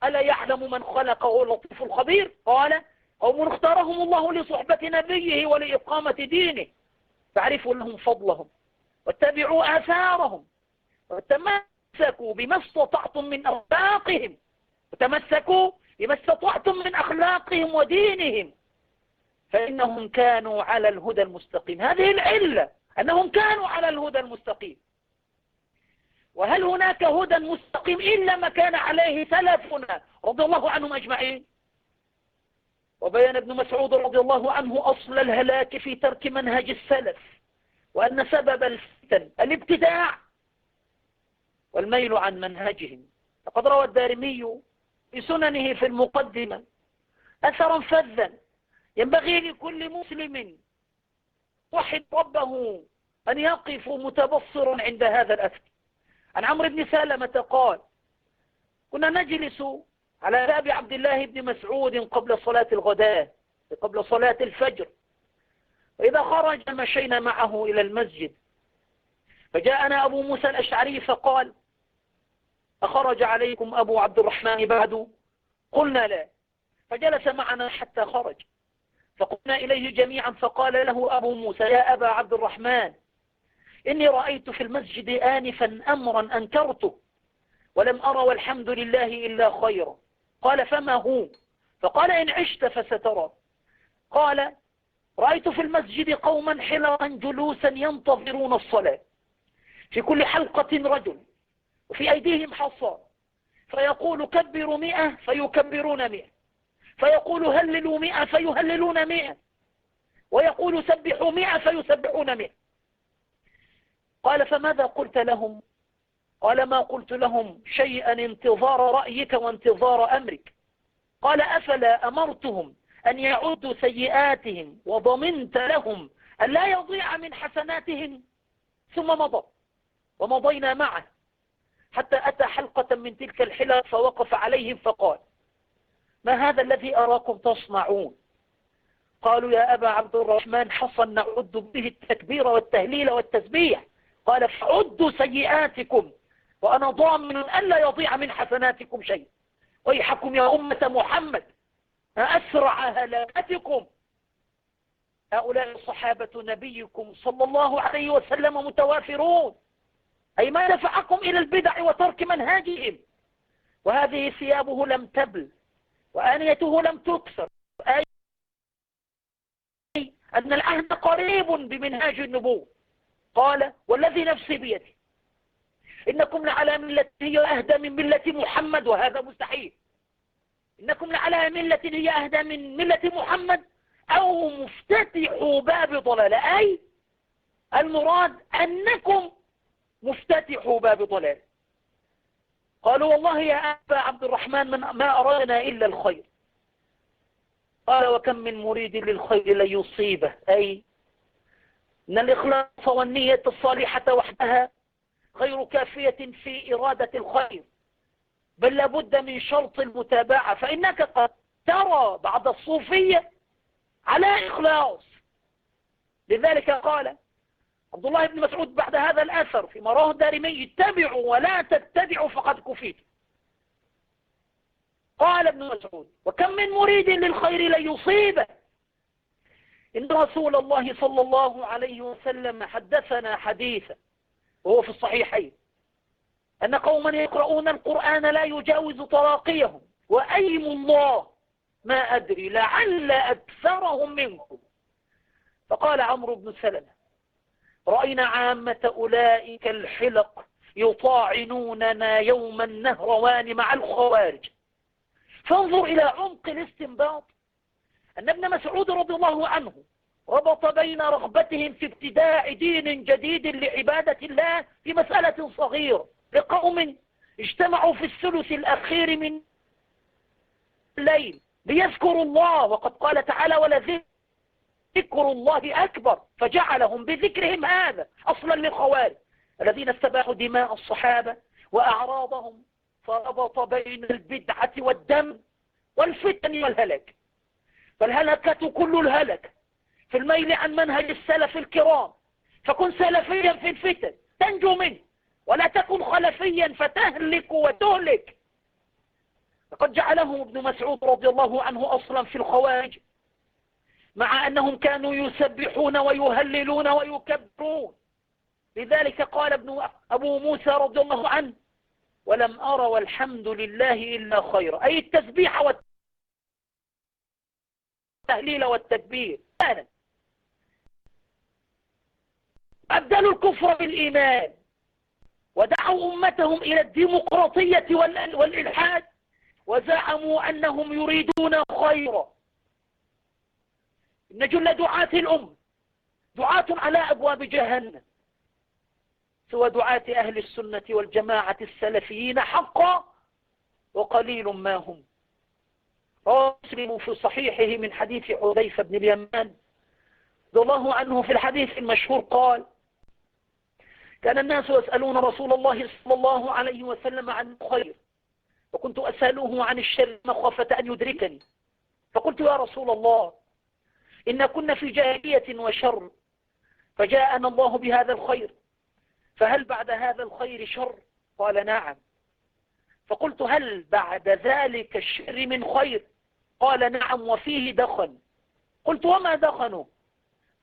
Speaker 2: ألا يعلم من خلق وهو اللطيف الخبير؟ قال قوم اختارهم الله لصحبة نبيه ولإقامة دينه، فاعرفوا لهم فضلهم واتبعوا آثارهم وتمسكوا بما استطعتم من أخلاقهم، وتمسكوا بما استطعتم من أخلاقهم ودينهم، فإنهم كانوا على الهدى المستقيم. هذه العلة، أنهم كانوا على الهدى المستقيم. وهل هناك هدى مستقيم إلا ما كان عليه سلفنا رضي الله عنهم أجمعين؟ وبيان ابن مسعود رضي الله عنه أصل الهلاك في ترك منهج السلف، وأن سبب الفتن الابتداع والميل عن منهجهم. فقد روى الدارمي في سننه في المقدمة أثرا فذا ينبغي لكل مسلم وحد ربه أن يقف متبصرا عند هذا الأثر. عن عمرو بن سلمة قال كنا نجلس على باب عبد الله بن مسعود قبل صلاة الغداء، قبل صلاة الفجر، وإذا خرج مشينا معه إلى المسجد، فجاءنا أبو موسى الأشعري فقال أخرج عليكم أبو عبد الرحمن بعد؟ قلنا لا، فجلس معنا حتى خرج، فقلنا إليه جميعا، فقال له أبو موسى يا أبا عبد الرحمن إني رأيت في المسجد آنفا أمرا أنكرته ولم أرى والحمد لله إلا خيرا. قال فما هو؟ فقال إن عشت فسترى. قال رأيت في المسجد قوما حلقا جلوسا ينتظرون الصلاة، في كل حلقة رجل وفي أيديهم حصى، فيقول كبروا 100 فيكبرون 100، فيقول هللوا 100 فيهللون 100، ويقول سبحوا 100 فيسبحون 100. قال فماذا قلت لهم؟ قال ما قلت لهم شيئا انتظار رأيك وانتظار أمرك. قال أفلا أمرتهم أن يعودوا سيئاتهم وضمنت لهم أن لا يضيع من حسناتهم؟ ثم مضى ومضينا معه حتى أتى حلقة من تلك الحلق، فوقف عليهم فقال ما هذا الذي أراكم تصنعون؟ قالوا يا أبا عبد الرحمن حصى نعد به التكبير والتهليل والتسبيح. قال فعدوا سيئاتكم وأنا ضامن ألا يضيع من حسناتكم شيء. ويحكم يا أمة محمد أسرع هلاكتكم. هؤلاء صحابة نبيكم صلى الله عليه وسلم متوافرون، أي ما دفعكم إلى البدع وترك منهاجهم. وهذه ثيابه لم تبل وآنيته لم تكسر، أي أن العهد قريب بمنهاج النبوة. قال والذي نفسي بيده إنكم لعلى ملة هي أهدى من ملة محمد، وهذا مستحيل. إنكم لعلى ملة هي أهدى من ملة محمد أو مفتتحوا باب ضلالة، أي المراد أنكم مفتتحوا باب ضلالة. قالوا والله يا أبا عبد الرحمن ما أرادنا إلا الخير. قال وكم من مريد للخير لن يصيبه، أي أن الإخلاص والنية الصالحة وحدها غير كافية في إرادة الخير، بل لابد من شرط المتابعة. فإنك قد ترى بعض الصوفية على إخلاص. لذلك قال عبد الله بن مسعود بعد هذا الأثر فيما رواه الدارمي اتبعوا ولا تتبعوا فقد كفيت. قال ابن مسعود وكم من مريد للخير لن يصيبه. إن رسول الله صلى الله عليه وسلم حدثنا حديثا وهو في الصحيحين أن قوما يقرؤون القرآن لا يجاوز تراقيهم، وأيم الله ما أدري لعل أكثرهم منكم. فقال عمرو بن سلمة رأينا عامة أولئك الحلق يطاعنوننا يوم النهروان مع الخوارج. فانظر إلى عمق الاستنباط أن ابن مسعود رضي الله عنه ربط بين رغبتهم في ابتداع دين جديد لعبادة الله في مسألة صغيرة لقوم اجتمعوا في الثلث الأخير من الليل ليذكروا الله، وقد قال تعالى ولذكر ذكر الله أكبر، فجعلهم بذكرهم هذا أصلا للخوارج الذين استباحوا دماء الصحابة وأعراضهم، فربط بين البدعة والدم والفتن والهلك. فالهلكة كل الهلك في الميل عن منهج السلف الكرام، فكن سلفيا في الفتن تنجو منه، ولا تكن خلفيا فتهلك وتهلك. لقد جعلهم ابن مسعود رضي الله عنه أصلا في الخوارج، مع أنهم كانوا يسبحون ويهللون ويكبرون. لذلك قال أبو موسى رضي الله عنه: ولم أرى والحمد لله إلا خيرا، أي التسبيح والتهليل والتكبير. أبدلوا الكفر بالإيمان ودعوا أمتهم إلى الديمقراطية والإلحاد، وزعموا أنهم يريدون خيرا. إن جل دعاة الأمة دعاة على أبواب جهنم، سوى دعاة أهل السنة والجماعة السلفيين حقا وقليل ما هم. رواه مسلم في صحيحه من حديث حذيفة بن اليمان رضي الله عنه في الحديث المشهور قال: كان الناس يسألون رسول الله صلى الله عليه وسلم عن الخير، وكنت أسأله عن الشر مخافة أن يدركني، فقلت: يا رسول الله، إن كنا في جاهلية وشر، فجاءنا الله بهذا الخير، فهل بعد هذا الخير شر؟ قال: نعم. فقلت: هل بعد ذلك الشر من خير؟ قال: نعم، وفيه دخن. قلت: وما دخنوا؟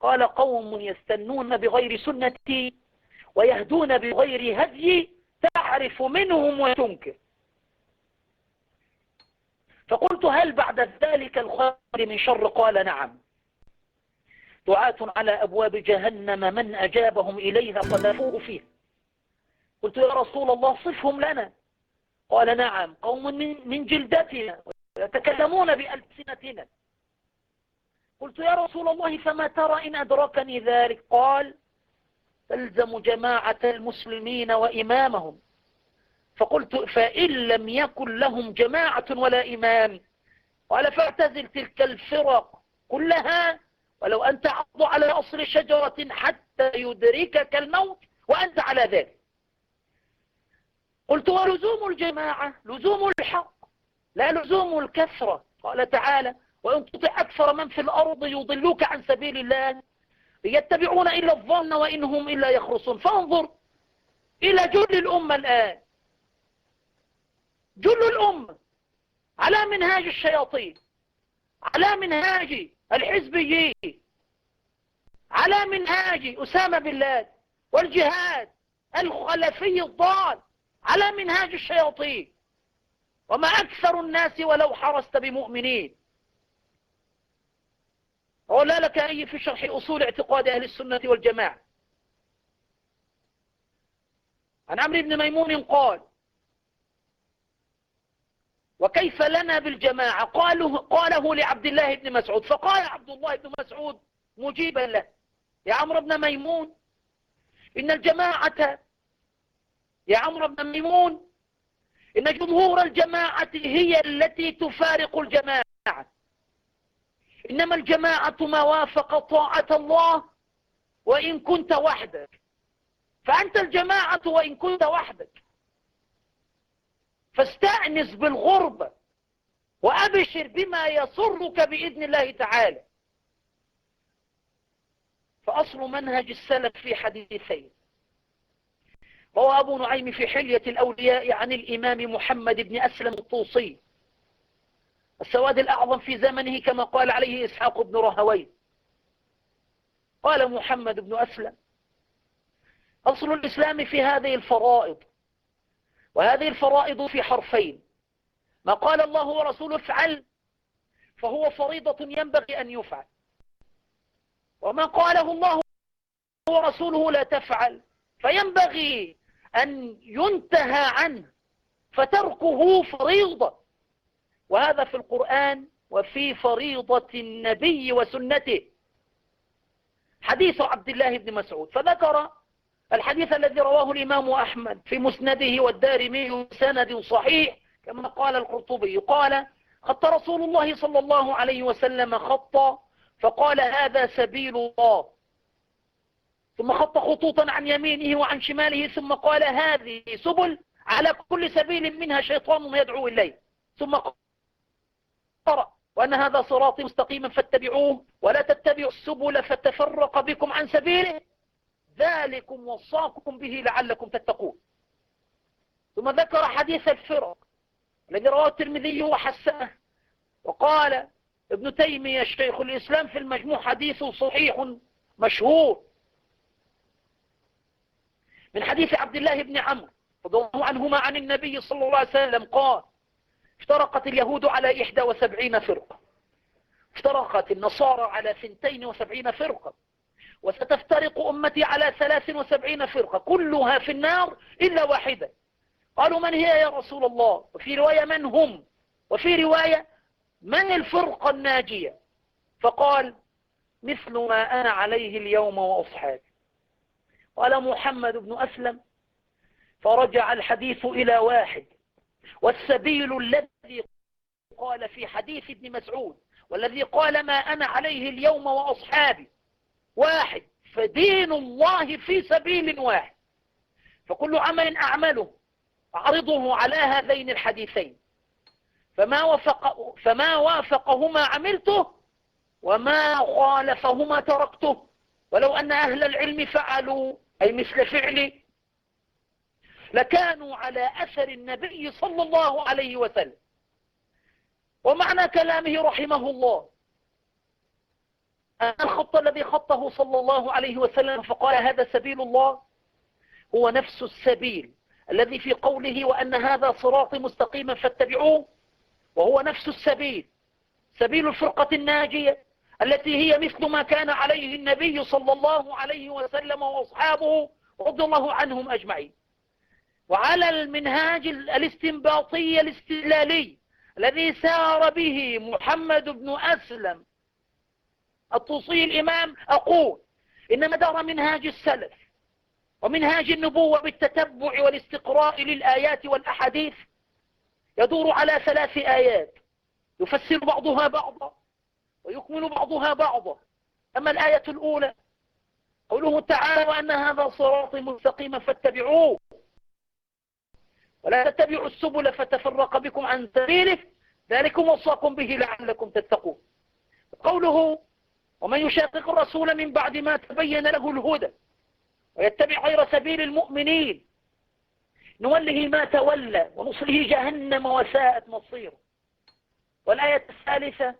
Speaker 2: قال: قوم يستنون بغير سنتي ويهدون بغير هدي، تعرف منهم وتنكر. فقلت: هل بعد ذلك الخير من شر؟ قال: نعم. دعاة على أبواب جهنم من أجابهم إليها قذفوه فيها. قلت: يا رسول الله صفهم لنا. قال: نعم، قوم من جلدتنا يتكلمون بألسنتنا. قلت: يا رسول الله فما ترى إن أدركني ذلك؟ قال: تلزم جماعة المسلمين وإمامهم. فقلت: فإن لم يكن لهم جماعة ولا إمام؟ قال: فاعتزل تلك الفرق كلها، ولو أن تعض على أصل شجرة حتى يدركك الموت وأنت على ذلك. قلت: ولزوم الجماعة لزوم الحق لا لزوم الكثرة. قال تعالى: وإن تطع أكثر من في الأرض يضلوك عن سبيل الله يتبعون إلا الظن وإن هم إلا يخرصون. فانظر إلى جل الأمة الآن، جل الأمة على منهاج الشياطين، على منهاج الحزبيين، على منهاج أسامة بن لادن والجهاد الخلفي الضال، على منهاج الشياطين. وما أكثر الناس ولو حرصت بمؤمنين. ولا لك أي في شرح أصول اعتقاد أهل السنة والجماعة عن عمرو بن ميمون قال: وكيف لنا بالجماعة؟ قاله لعبد الله بن مسعود، فقال عبد الله بن مسعود مجيبا له: يا عمرو بن ميمون، إن الجماعة، يا عمرو بن ميمون، إن جمهور الجماعة هي التي تفارق الجماعة، إنما الجماعة ما وافق طاعة الله وإن كنت وحدك، فأنت الجماعة وإن كنت وحدك، فاستأنس بالغربة وأبشر بما يسرك بإذن الله تعالى. فأصل منهج السلف في حديثين. روى أبو نعيم في حلية الأولياء عن الإمام محمد بن أسلم الطوسي السواد الأعظم في زمنه، كما قال عليه إسحاق بن رهوي. قال محمد بن أسلم: أصل الإسلام في هذه الفرائض، وهذه الفرائض في حرفين: ما قال الله ورسوله افعل فهو فريضة ينبغي أن يفعل، وما قاله الله ورسوله لا تفعل فينبغي أن ينتهى عنه فتركه فريضة. وهذا في القرآن وفي فريضة النبي وسنته. حديث عبد الله بن مسعود، فذكر الحديث الذي رواه الإمام أحمد في مسنده والدارمي بسند صحيح، كما قال القرطبي قال: خط رسول الله صلى الله عليه وسلم خطا فقال هذا سبيل الله، ثم خط خطوطا عن يمينه وعن شماله، ثم قال هذه سبل على كل سبيل منها شيطان يدعو إليه، ثم قرأ وأن هذا صراطي مستقيما فاتبعوه ولا تتبعوا السبل فتفرق بكم عن سبيله، ذلكم وصاكم به لعلكم تتقون. ثم ذكر حديث الفرق الذي رواه الترمذي وحسنه، وقال ابن تيمية شيخ الإسلام في المجموع حديث صحيح مشهور من حديث عبد الله بن عمرو رضي الله عنهما عن النبي صلى الله عليه وسلم قال افترقت اليهود على 71 فرقة، افترقت النصارى على 72 فرقة، وستفترق أمتي على 73 فرقة كلها في النار إلا واحدة. قالوا من هي يا رسول الله؟ وفي رواية من هم؟ وفي رواية من الفرقة الناجية؟ فقال مثل ما أنا عليه اليوم وأصحابي. قال محمد بن أسلم فرجع الحديث إلى واحد، والسبيل الذي قال في حديث ابن مسعود والذي قال ما أنا عليه اليوم وأصحابي واحد، فدين الله في سبيل واحد، فكل عمل أعمله أعرضه على هذين الحديثين، فما وافقهما عملته وما خالفهما تركته، ولو أن أهل العلم فعلوا أي مثل فعلي لكانوا على أثر النبي صلى الله عليه وسلم. ومعنى كلامه رحمه الله أن الخط الذي خطه صلى الله عليه وسلم فقال هذا سبيل الله هو نفس السبيل الذي في قوله وأن هذا صراط مستقيما فاتبعوه، وهو نفس السبيل سبيل الفرقة الناجية التي هي مثل ما كان عليه النبي صلى الله عليه وسلم وأصحابه رضي الله عنهم أجمعين. وعلى المنهاج الاستنباطي الاستدلالي الذي سار به محمد بن أسلم الطوسي الإمام أقول إن مدار منهاج السلف ومنهاج النبوة بالتتبع والاستقراء للآيات والأحاديث يدور على 3 آيات يفسر بعضها بعضا ويكمل بعضها بعضا. أما الآية الأولى قوله تعالى وأن هذا صراط مستقيما فاتبعوه ولا تتبعوا السبل فتفرق بكم عن سبيله ذلكم وصاكم به لعلكم تتقون. قوله ومن يشاقق الرسول من بعد ما تبين له الهدى ويتبع غير سبيل المؤمنين نوله ما تولى ونصله جهنم وساءت مصيره. والآية الثالثة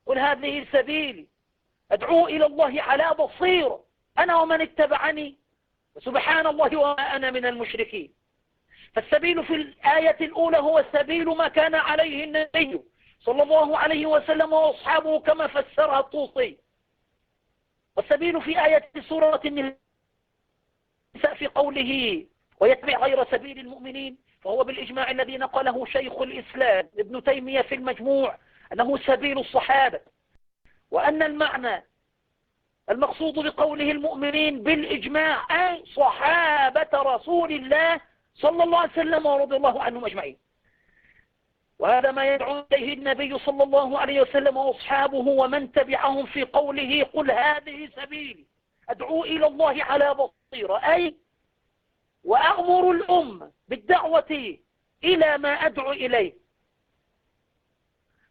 Speaker 2: قل هذه سبيلي أدعو إلى الله على بصيرة أنا ومن اتبعني وسبحان الله وما أنا من المشركين. فالسبيل في الآية الأولى هو سبيل ما كان عليه النبي صلى الله عليه وسلم وأصحابه كما فسرها الطوسي. والسبيل في آية سورة النساء في قوله ويتبع غير سبيل المؤمنين فهو بالإجماع الذي نقله شيخ الإسلام ابن تيمية في المجموع أنه سبيل الصحابة، وأن المعنى المقصود بقوله المؤمنين بالإجماع أي صحابة رسول الله صلى الله عليه وسلم ورضي الله عنهم أجمعين. وهذا ما يدعو إليه النبي صلى الله عليه وسلم وأصحابه ومن تبعهم في قوله قل هذه سبيلي أدعو إلى الله على بصيرة أي وأأمر الأمة بالدعوة إلى ما أدعو إليه.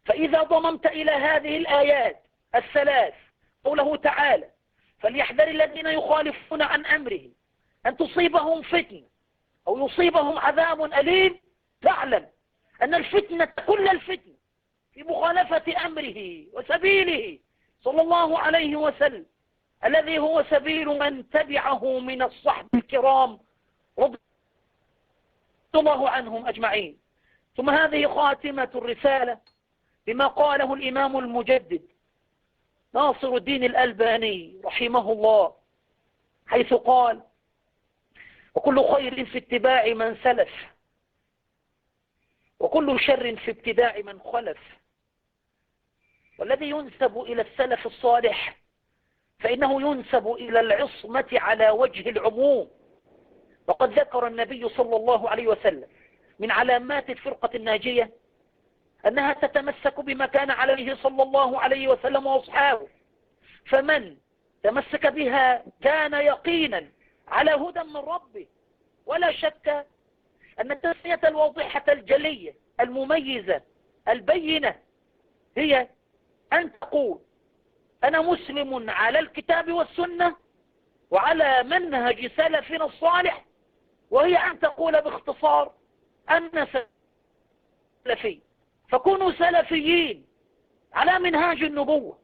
Speaker 2: فإذا ضممت إلى هذه الآيات الثلاث قوله تعالى فليحذر الذين يخالفون عن أمره أن تصيبهم فتنة أو يصيبهم عذاب أليم، تعلم أن الفتنة كل الفتنة في مخالفة أمره وسبيله صلى الله عليه وسلم الذي هو سبيل من تبعه من الصحب الكرام رضي الله عنهم أجمعين. ثم هذه خاتمة الرسالة بما قاله الإمام المجدد ناصر الدين الألباني رحمه الله حيث قال وكل خير في اتباع من سلف وكل شر في ابتداع من خلف. والذي ينسب إلى السلف الصالح فإنه ينسب إلى العصمة على وجه العموم. وقد ذكر النبي صلى الله عليه وسلم من علامات الفرقة الناجية أنها تتمسك بما كان عليه صلى الله عليه وسلم وأصحابه فمن تمسك بها كان يقينا على هدى من ربه. ولا شك أن التسمية الواضحة الجلية المميزة البينة هي أن تقول أنا مسلم على الكتاب والسنة وعلى منهج سلفنا الصالح، وهي أن تقول باختصار أنا سلفي. فكونوا سلفيين على منهاج النبوة،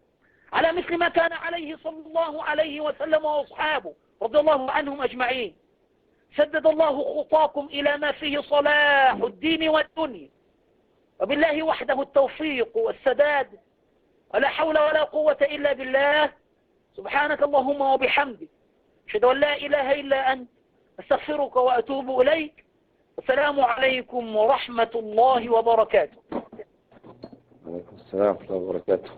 Speaker 2: على مثل ما كان عليه صلى الله عليه وسلم وأصحابه رضي الله عنهم أجمعين. سدد الله خطاكم إلى ما فيه صلاح الدين والدنيا، وبالله وحده التوفيق والسداد، ولا حول ولا قوة إلا بالله. سبحانك اللهم وبحمدك، أشهد أن لا إله إلا أنت، أستغفرك وأتوب إليك. السلام عليكم ورحمة الله وبركاته.
Speaker 3: وعليكم السلام ورحمة الله وبركاته.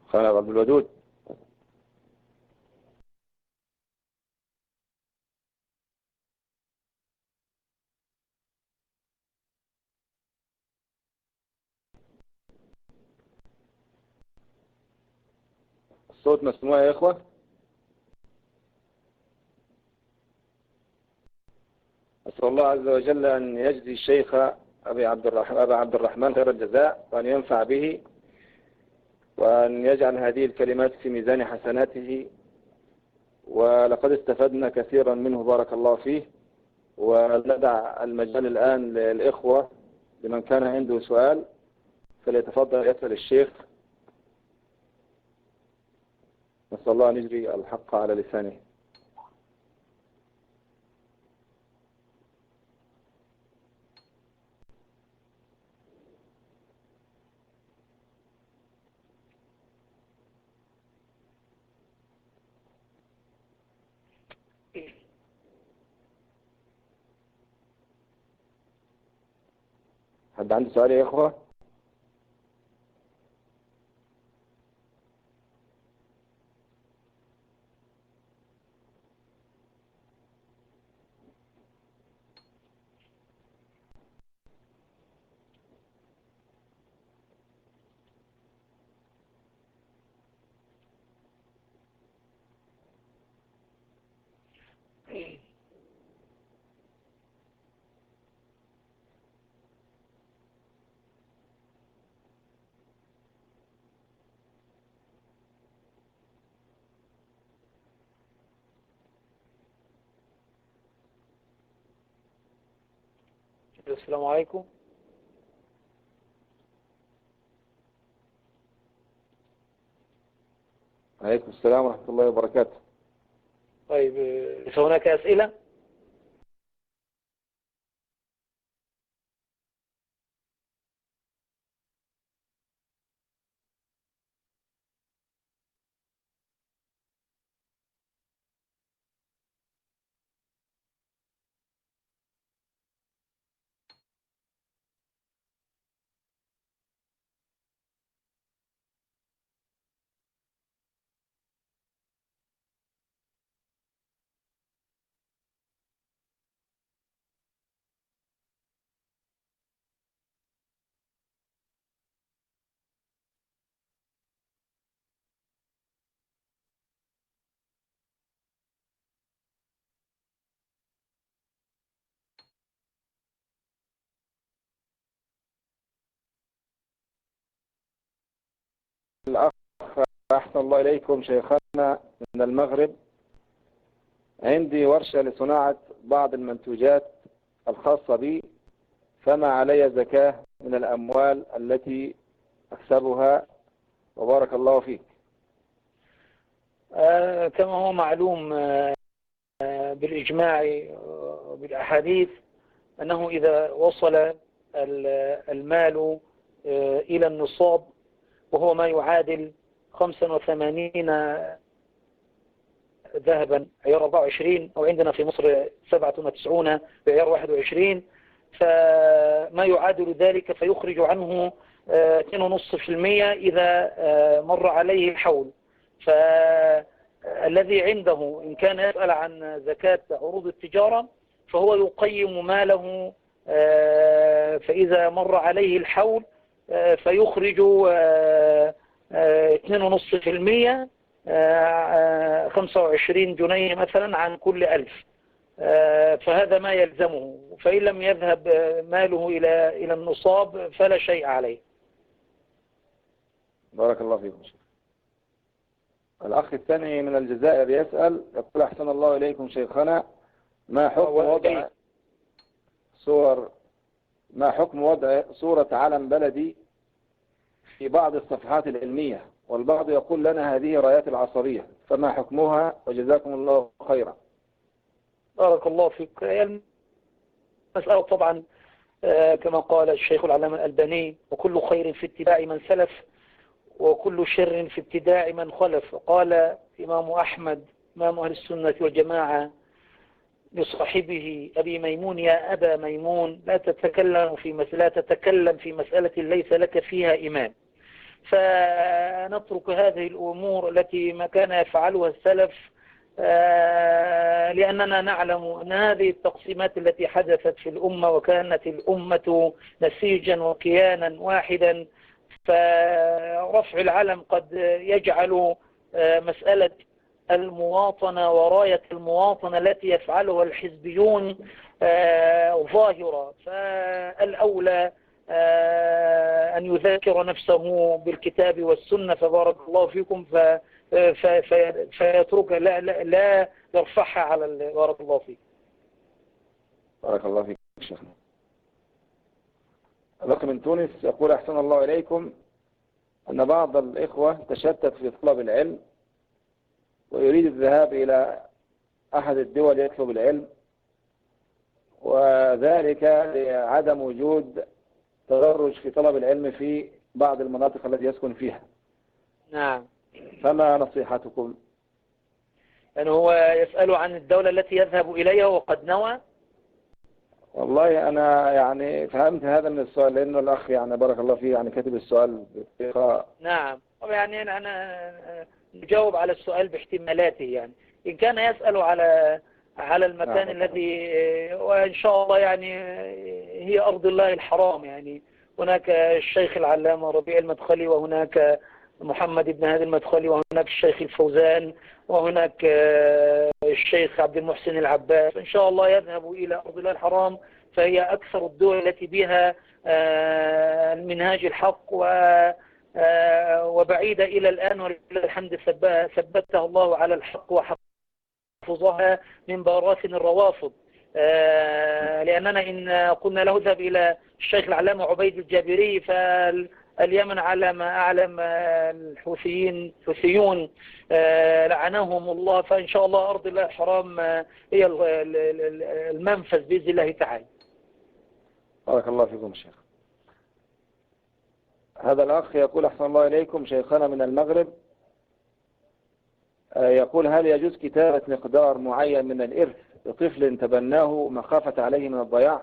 Speaker 3: خالد عبد الودود. الصوت مسموع يا إخوة؟ أسأل الله عز وجل أن يجزي الشيخ أبا عبد الرحمن خير الجزاء، وأن ينفع به، وأن يجعل هذه الكلمات في ميزان حسناته. ولقد استفدنا كثيرا منه بارك الله فيه. وندع المجال الآن للإخوة، لمن كان عنده سؤال فليتفضل يسأل الشيخ. نسأل الله أن يجري الحق على لسانه. حد عنده سؤال يا إخوة؟
Speaker 2: السلام عليكم.
Speaker 3: عليكم السلام ورحمة الله وبركاته.
Speaker 2: طيب، هناك أسئلة؟
Speaker 3: الأخ أحسن الله إليكم شيخنا من المغرب. عندي ورشة لصناعة بعض المنتوجات الخاصة بي، فما علي زكاة من الأموال التي أكسبها؟ وبارك الله فيك.
Speaker 2: كما هو معلوم بالإجماع وبالأحاديث أنه إذا وصل المال إلى النصاب، وهو ما يعادل 85 ذهبا عيار 24، أو عندنا في مصر 97 بعيار 21، فما يعادل ذلك فيخرج عنه 2.5% إذا مر عليه الحول. فالذي عنده إن كان يسأل عن زكاة عروض التجارة فهو يقيم ماله، فإذا مر عليه الحول فيخرج 2.5%، 25 جنيه مثلا عن كل 1000. فهذا ما يلزمه، فإن لم يذهب ماله إلى النصاب فلا شيء عليه.
Speaker 3: بارك الله فيكم. الأخ الثاني من الجزائر يسأل، يقول أحسن الله إليكم شيخنا، ما حكم وضع صورة علم بلدي في بعض الصفحات العلمية، والبعض يقول لنا هذه رايات العصرية، فما حكمها؟ وجزاكم الله خيرا.
Speaker 2: بارك الله فيك. المسألة طبعا كما قال الشيخ العلامة الألباني: وكل خير في اتباع من سلف، وكل شر في ابتداع من خلف. وقال الإمام أحمد إمام أهل السنة والجماعة لصاحبه أبي ميمون: يا أبا ميمون، لا تتكلم في مسألة ليس لك فيها إمام. فنترك هذه الأمور التي ما كان يفعلها السلف، لأننا نعلم أن هذه التقسيمات التي حدثت في الأمة، وكانت الأمة نسيجا وكيانا واحدا، فرفع العلم قد يجعل مسألة المواطنة وراية المواطنة التي يفعلها الحزبيون ظاهرة. فالأولى أن يذاكر نفسه بالكتاب والسنة، فبارك الله فيكم، فيترك لا يرفعها على بارك الله فيك.
Speaker 3: بارك الله فيك شيخنا. الأخ من تونس يقول أحسن الله إليكم أن بعض الإخوة تشتت في طلب العلم، ويريد الذهاب إلى أحد الدول يطلب العلم، وذلك لعدم وجود تدرج في طلب العلم في بعض المناطق التي يسكن فيها.
Speaker 2: نعم.
Speaker 3: فما نصيحتكم؟
Speaker 2: يعني هو يسأل عن الدولة التي يذهب إليها وقد نوى.
Speaker 3: والله أنا يعني فهمت هذا من السؤال، لأنه الأخ يعني بارك الله فيه يعني كتب السؤال بطريقة.
Speaker 2: نعم. يعني أنا نجاوب على السؤال باحتمالاته. يعني إن كان يسأل على المكان الذي، وإن شاء الله يعني هي أرض الله الحرام، يعني هناك الشيخ العلامة ربيع المدخلي، وهناك محمد بن هادي المدخلي، وهناك الشيخ الفوزان، وهناك الشيخ عبد المحسن العباس. إن شاء الله يذهب إلى أرض الله الحرام، فهي أكثر الدول التي بها المنهاج الحق، وبعيدة إلى الآن، ولله الحمد ثبتها الله على الحق وحفظها من براثن الروافض. لأننا إن قلنا له اذهب إلى الشيخ العلامة عبيد الجابري، فاليمن على ما أعلم الحوثيون لعنهم الله، فإن شاء الله أرض الله الحرام هي المنفذ بإذن الله تعالى.
Speaker 3: بارك الله فيكم شيخ. هذا الأخ يقول أحسن الله إليكم شيخنا من المغرب، يقول: هل يجوز كتابة مقدار معين من الإرث لطفل تبناه مخافة عليه من الضياع؟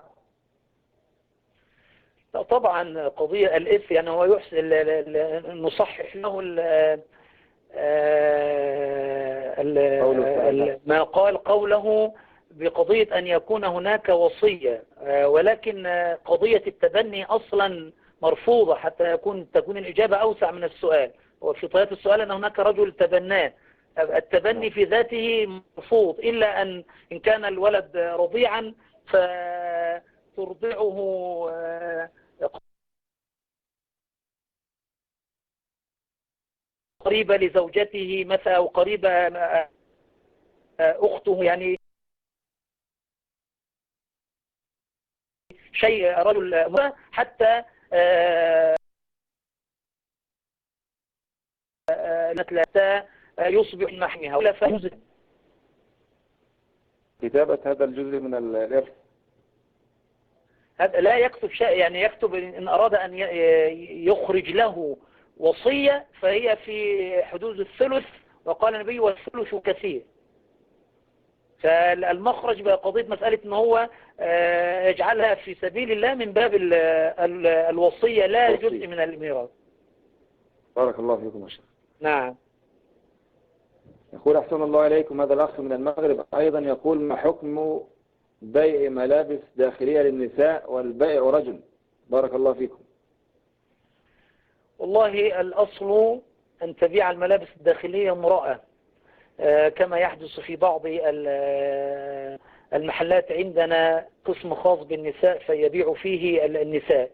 Speaker 2: طبعا قضية الإرث يعني هو يحسن نصحح له ما قال قوله بقضية أن يكون هناك وصية، ولكن قضية التبني أصلا مرفوضة حتى تكون الإجابة أوسع من السؤال. وفي طيات السؤال أن هناك رجل تبناه، التبني في ذاته مرفوض، إلا إن كان الولد رضيعا فترضعه قريبة لزوجته مثلا، أو قريبة أخته، يعني شيء رجل حتى لا يصبح محميها ولا فهمز.
Speaker 3: كتابة هذا الجزء من الإرث
Speaker 2: لا يكتب شيء، يعني يكتب إن أراد أن يخرج له وصية فهي في حدود الثلث، وقال النبي والثلث كثير. فالمخرج بقضية مسألة أنه هو يجعلها في سبيل الله من باب الوصية لا جزء من الميراث.
Speaker 3: بارك الله فيكم يا شيخ.
Speaker 2: نعم.
Speaker 3: يقول أحسن الله إليكم هذا الأخ من المغرب أيضا، يقول: ما حكم بيع ملابس داخلية للنساء والبائع رجل؟ بارك الله فيكم.
Speaker 2: والله الأصل أن تبيع الملابس الداخلية امرأة، كما يحدث في بعض المحلات. عندنا قسم خاص بالنساء فيبيع فيه النساء،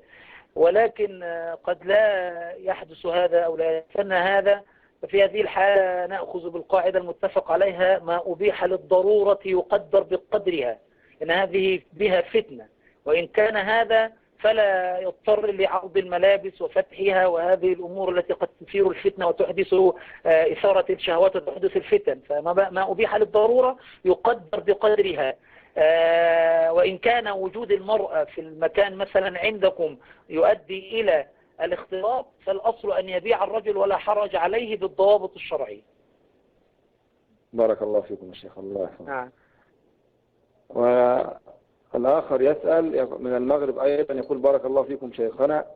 Speaker 2: ولكن قد لا يحدث هذا أو لا يتسنى هذا. ففي هذه الحالة نأخذ بالقاعدة المتفق عليها: ما أبيح للضرورة يقدر بقدرها، إن هذه بها فتنة، وإن كان هذا فلا يضطر لعرض الملابس وفتحها وهذه الأمور التي قد تثير الفتنة وتحدث إثارة الشهوات وتحدث الفتن. فما أبيح للضرورة يقدر بقدرها. وإن كان وجود المرأة في المكان مثلا عندكم يؤدي إلى الاختلاط، فالأصل أن يبيع الرجل ولا حرج عليه بالضوابط الشرعية.
Speaker 3: بارك الله فيكم يا شيخ، الله يحفظك.
Speaker 2: نعم.
Speaker 3: والآخر يسأل من المغرب أيضا يقول: بارك الله فيكم شيخنا،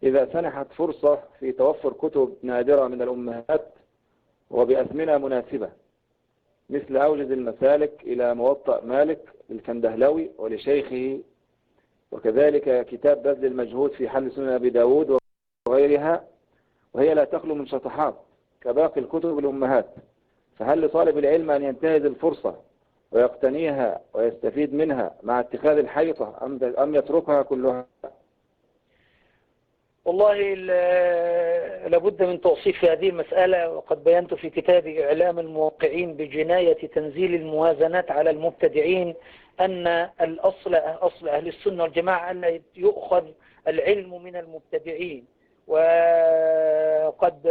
Speaker 3: إذا سنحت فرصة في توفر كتب نادرة من الأمهات وبأثمنة مناسبة مثل أوجز المسالك إلى موطأ مالك للكندهلوي ولشيخه، وكذلك كتاب بذل المجهود في حل سنن أبي داود وغيرها، وهي لا تخلو من شطحات كباقي الكتب الأمهات، فهل لطالب العلم أن ينتهز الفرصة ويقتنيها ويستفيد منها مع اتخاذ الحيطة أم يتركها كلها؟
Speaker 2: والله لابد من توصيف هذه المسألة، وقد بينت في كتابي إعلام الموقعين بجناية تنزيل الموازنات على المبتدعين أن الأصل أصل أهل السنة والجماعة أن يؤخذ العلم من المبتدعين. وقد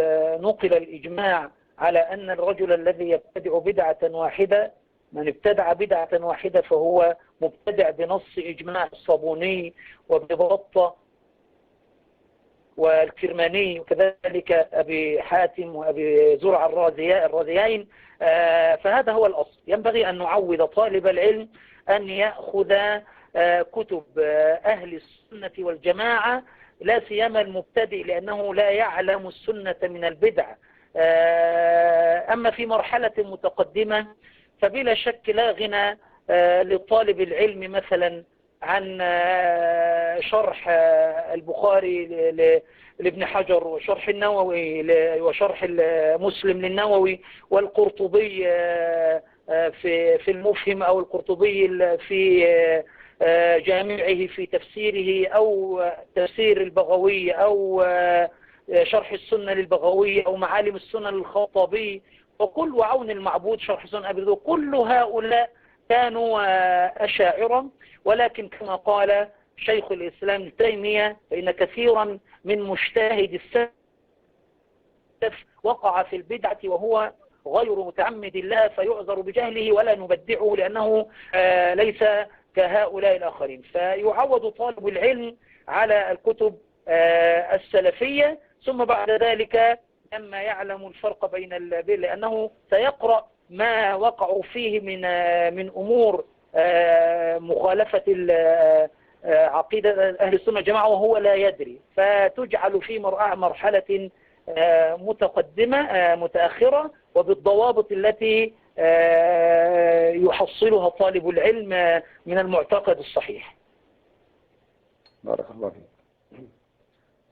Speaker 2: نقل الإجماع على أن الرجل الذي يبتدع بدعة واحدة، من ابتدع بدعة واحدة فهو مبتدع بنص إجماع الصابوني وببطة والكرماني وكذلك أبي حاتم وأبي زرع الرازيين. فهذا هو الأصل. ينبغي أن نعود طالب العلم أن يأخذ كتب أهل السنة والجماعة، لا سيما المبتدئ، لأنه لا يعلم السنة من البدع. أما في مرحلة متقدمة فبلا شك لا غنى لطالب العلم مثلا عن شرح البخاري لابن حجر، وشرح النووي وشرح مسلم للنووي، والقرطبي في المفهم، أو القرطبي في جامعه في تفسيره، أو تفسير البغوي، أو شرح السنة للبغوي، أو معالم السنة للخطابي، وكل وعون المعبود شرح سنة أبي داود. كل هؤلاء كانوا أشاعرة، ولكن كما قال شيخ الإسلام ابن تيمية: فإن كثيرا من مجتهد السلف وقع في البدعة وهو غير متعمد لها، فيعذر بجهله ولا نبدعه لأنه ليس كهؤلاء الآخرين. فيعود طالب العلم على الكتب السلفية، ثم بعد ذلك لما يعلم الفرق بين لأنه سيقرأ ما وقعوا فيه من أمور مخالفة عقيدة أهل السنة والجماعة وهو لا يدري، فتجعل في مرحلة متقدمة متأخرة وبالضوابط التي يحصلها طالب العلم من المعتقد الصحيح.
Speaker 3: بارك الله فيك.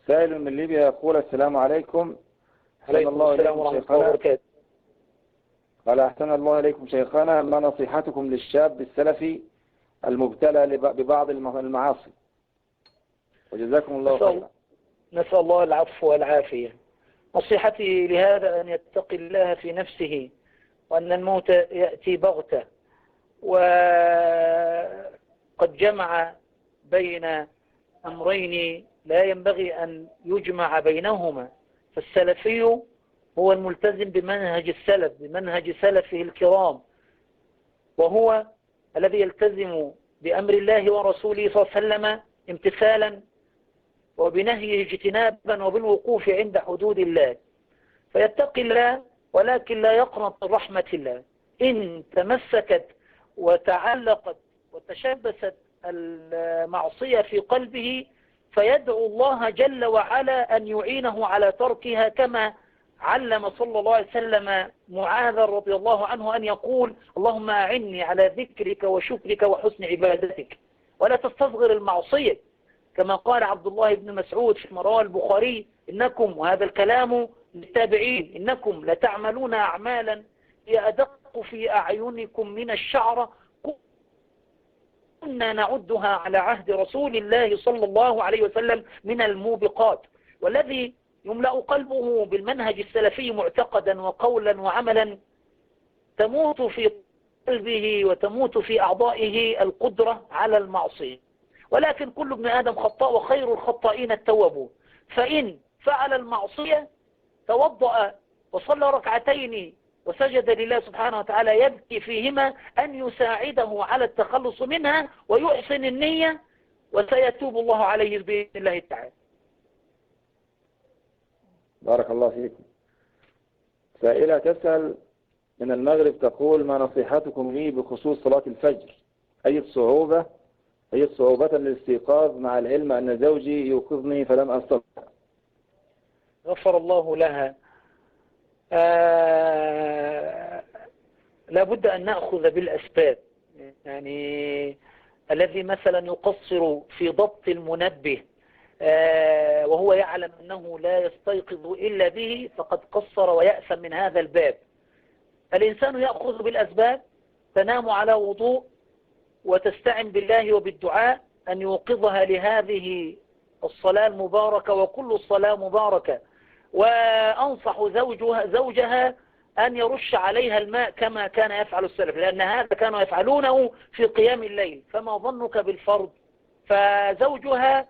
Speaker 3: سائل من ليبيا يقول: السلام عليكم.
Speaker 2: عليكم السلام ورحمة الله وبركاته.
Speaker 3: قال: أحسن الله إليكم شيخنا، ما نصيحتكم للشاب السلفي المبتلى ببعض المعاصي؟ وجزاكم الله خيرا.
Speaker 2: نسأل الله العفو والعافية. نصيحتي لهذا أن يتقي الله في نفسه، وأن الموت يأتي بغتة، وقد جمع بين أمرين لا ينبغي أن يجمع بينهما. فالسلفي هو الملتزم بمنهج السلف، بمنهج سلفه الكرام، وهو الذي يلتزم بأمر الله ورسوله صلى الله عليه وسلم امتثالا، وبنهيه اجتنابا، وبالوقوف عند حدود الله، فيتقي الله ولكن لا يقنط من رحمة الله. إن تمسكت وتعلقت وتشبثت المعصية في قلبه فيدعو الله جل وعلا أن يعينه على تركها، كما علم صلى الله عليه وسلم معاذ رضي الله عنه أن يقول: اللهم أعني على ذكرك وشكرك وحسن عبادتك. ولا تستصغر المعصية، كما قال عبد الله بن مسعود في رواه البخاري: إنكم، وهذا الكلام للتابعين، إنكم لتعملون أعمالا هي أدق في أعينكم من الشعرة كنا نعدها على عهد رسول الله صلى الله عليه وسلم من الموبقات. والذي يملأ قلبه بالمنهج السلفي معتقدا وقولا وعملا تموت في قلبه وتموت في أعضائه القدرة على المعصية. ولكن كل ابن آدم خطاء وخير الخطائين التوابون. فإن فعل المعصية توضأ وصلى ركعتين وسجد لله سبحانه وتعالى يبكي فيهما أن يساعده على التخلص منها ويحسن النية، وسيتوب الله عليه بإذن الله تعالى.
Speaker 3: بارك الله فيكم. سائلة تسأل من المغرب تقول: ما نصيحتكم لي بخصوص صلاة الفجر؟ أي صعوبة للاستيقاظ مع العلم أن زوجي يوقظني فلم أستطع.
Speaker 2: غفر الله لها. لابد أن نأخذ بالأسباب. يعني الذي مثلا يقصر في ضبط المنبه وهو يعلم أنه لا يستيقظ إلا به فقد قصر ويأثم من هذا الباب. الإنسان يأخذ بالأسباب، تنام على وضوء وتستعن بالله وبالدعاء أن يوقظها لهذه الصلاة المباركة، وكل الصلاة مباركة. وأنصح زوجها أن يرش عليها الماء كما كان يفعل السلف، لأن هذا كانوا يفعلونه في قيام الليل، فما ظنك بالفرض؟ فزوجها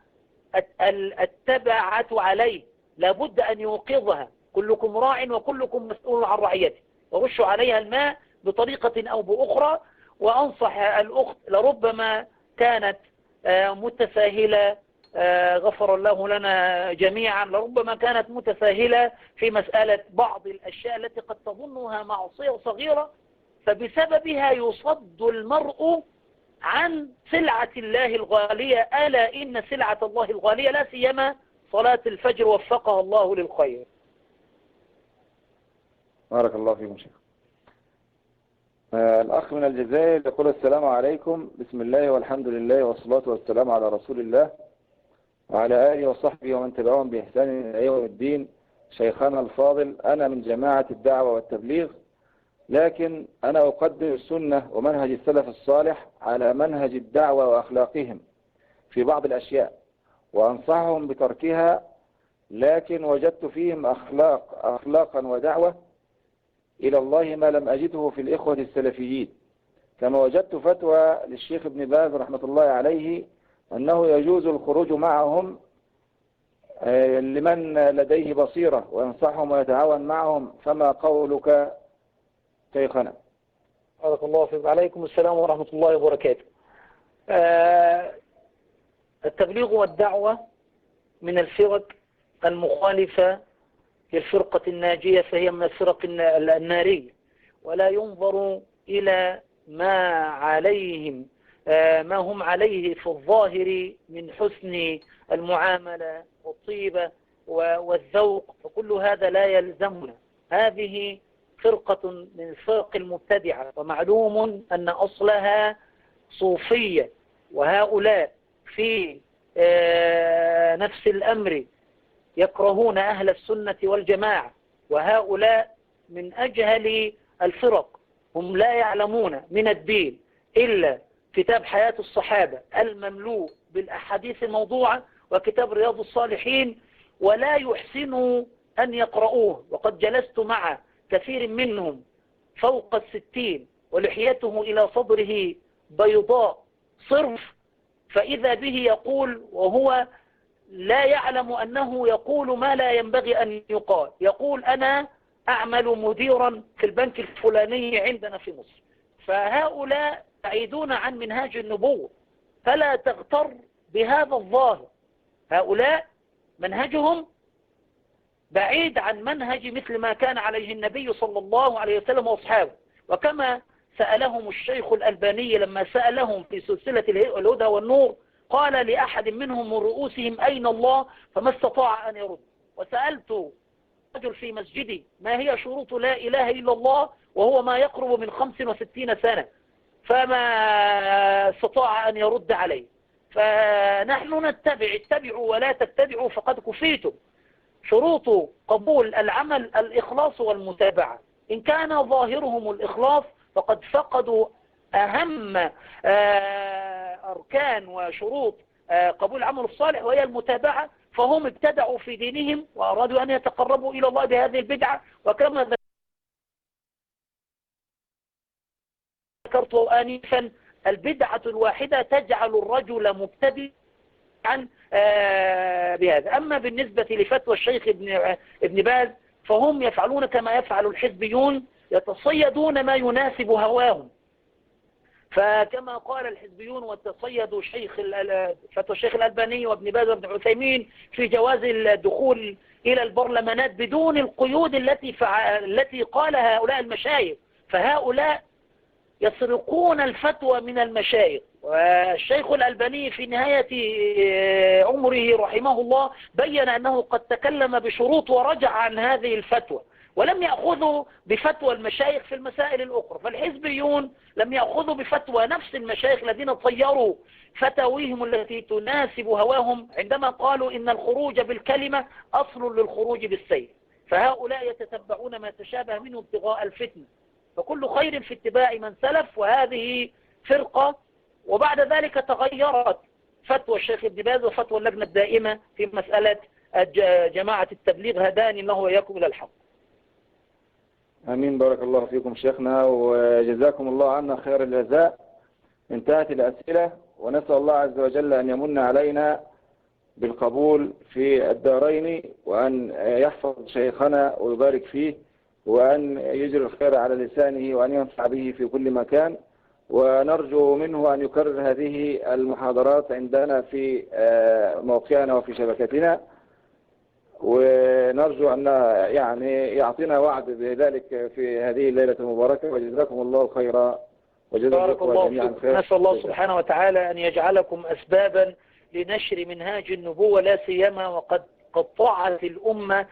Speaker 2: التبعة عليه، لابد أن يوقظها. كلكم راع وكلكم مسؤول عن رعيته، ورش عليها الماء بطريقة أو بأخرى. وأنصح الأخت لربما كانت متساهلة، غفر الله لنا جميعا، لربما كانت متساهلة في مسألة بعض الأشياء التي قد تظنها معصية صغيرة، فبسببها يصد المرء عن سلعة الله الغالية. ألا إن سلعة الله الغالية لا سيما صلاة الفجر، وفقها الله للخير.
Speaker 3: بارك الله فيكم شيخ. الأخ من الجزائر يقول: السلام عليكم، بسم الله والحمد لله والصلاة والسلام على رسول الله وعلى آله وصحبه ومن تبعهم بإحسان إلى يوم الدين. شيخنا الفاضل، أنا من جماعة الدعوة والتبليغ، لكن أنا أقدم السنة ومنهج السلف الصالح على منهج الدعوة وأخلاقهم في بعض الأشياء، وأنصحهم بتركها، لكن وجدت فيهم أخلاقا ودعوة إلى الله ما لم أجده في الإخوة السلفيين. كما وجدت فتوى للشيخ ابن باز رحمة الله عليه أنه يجوز الخروج معهم لمن لديه بصيرة وينصحهم ويتعاون معهم، فما قولك شيخنا؟
Speaker 2: بارك الله فيك. عليكم السلام ورحمة الله وبركاته. التبليغ والدعوة من الفرق المخالفة للفرقة الناجية، فهي من الفرق النارية، ولا ينظر إلى ما هم عليه في الظاهر من حسن المعاملة والطيبة والذوق، وكل هذا لا يلزمنا. هذه فرقة من الفرق المبتدعة، ومعلوم أن أصلها صوفية، وهؤلاء في نفس الأمر يكرهون أهل السنة والجماعة، وهؤلاء من أجهل الفرق. هم لا يعلمون من الدين إلا كتاب حياة الصحابة المملوء بالأحاديث الموضوعة وكتاب رياض الصالحين، ولا يحسنوا أن يقرؤوه. وقد جلست مع كثير منهم فوق 60 ولحيته إلى صدره بيضاء صرف، فإذا به يقول وهو لا يعلم أنه يقول ما لا ينبغي أن يقال. يقول: أنا أعمل مديرا في البنك الفلاني عندنا في مصر. فهؤلاء بعيدون عن منهاج النبوة، فلا تغتر بهذا الظاهر. هؤلاء منهجهم بعيد عن منهج مثل ما كان عليه النبي صلى الله عليه وسلم وأصحابه. وكما سألهم الشيخ الألباني لما سألهم في سلسلة الهدى والنور، قال لأحد منهم من رؤوسهم: أين الله؟ فما استطاع أن يرد. وسألت رجل في مسجدي: ما هي شروط لا إله إلا الله؟ وهو ما يقرب من 65 سنة، فما استطاع أن يرد عليه. فنحن اتبعوا ولا تتبعوا فقد كفيتم. شروط قبول العمل الإخلاص والمتابعة. إن كان ظاهرهم الإخلاص فقد فقدوا أهم أركان وشروط قبول العمل الصالح وهي المتابعة، فهم ابتدعوا في دينهم وأرادوا أن يتقربوا إلى الله بهذه البدعة. وكما ذكرت آنفا البدعة الواحدة تجعل الرجل مبتدعا بهذا. أما بالنسبة لفتوى الشيخ ابن باز فهم يفعلون كما يفعل الحزبيون، يتصيدون ما يناسب هواهم. فكما قال الحزبيون وتصيدوا فتوى الشيخ الألباني وابن باز وابن عثيمين في جواز الدخول إلى البرلمانات بدون القيود التي قالها هؤلاء المشايخ، فهؤلاء يسرقون الفتوى من المشايخ. والشيخ الألباني في نهاية عمره رحمه الله بين أنه قد تكلم بشروط ورجع عن هذه الفتوى، ولم يأخذوا بفتوى المشايخ في المسائل الأخرى. فالحزبيون لم يأخذوا بفتوى نفس المشايخ الذين طيروا فتاويهم التي تناسب هواهم عندما قالوا إن الخروج بالكلمة أصل للخروج بالسيف. فهؤلاء يتتبعون ما تشابه منه ابتغاء الفتنة. فكل خير في اتباع من سلف، وهذه فرقة. وبعد ذلك تغيرت فتوى الشيخ ابن باز وفتوى اللجنة الدائمة في مسألة جماعة التبليغ. هداني الله وإياكم إلى الحق.
Speaker 3: آمين. بارك الله فيكم شيخنا وجزاكم الله عنا خير الجزاء. انتهت الأسئلة، ونسأل الله عز وجل أن يمن علينا بالقبول في الدارين، وأن يحفظ شيخنا ويبارك فيه، وأن يجري الخير على لسانه، وأن ينفع به في كل مكان. ونرجو منه أن يكرر هذه المحاضرات عندنا في موقعنا وفي شبكتنا، ونرجو أن يعني يعطينا وعد بذلك في هذه الليلة المباركة. وجزاكم الله خيرا
Speaker 2: بارك الله فيكم. نسأل الله سبحانه وتعالى أن يجعلكم أسبابا لنشر منهاج النبوة، لا سيما وقد قطعت الأمة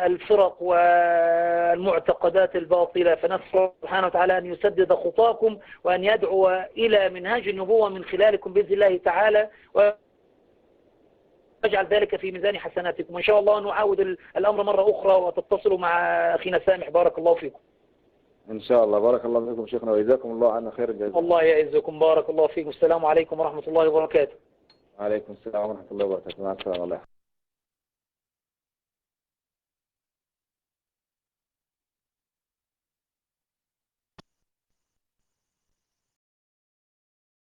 Speaker 2: الفرق والمعتقدات الباطلة. فنسأل الله سبحانه وتعالى أن يسدد خطاكم وأن يدعو إلى منهاج النبوة من خلالكم بإذن الله تعالى، واجعل ذلك في ميزان حسناتكم. وإن شاء الله نعاود الأمر مرة أخرى وتتصلوا مع أخينا سامح. بارك الله فيكم.
Speaker 3: إن شاء الله. بارك الله فيكم شيخنا وجزاكم الله عنا خير الجزاء.
Speaker 2: الله يعزكم. بارك الله فيكم. السلام عليكم ورحمة الله وبركاته.
Speaker 3: وعليكم السلام ورحمة الله وبركاته. مع السلامة.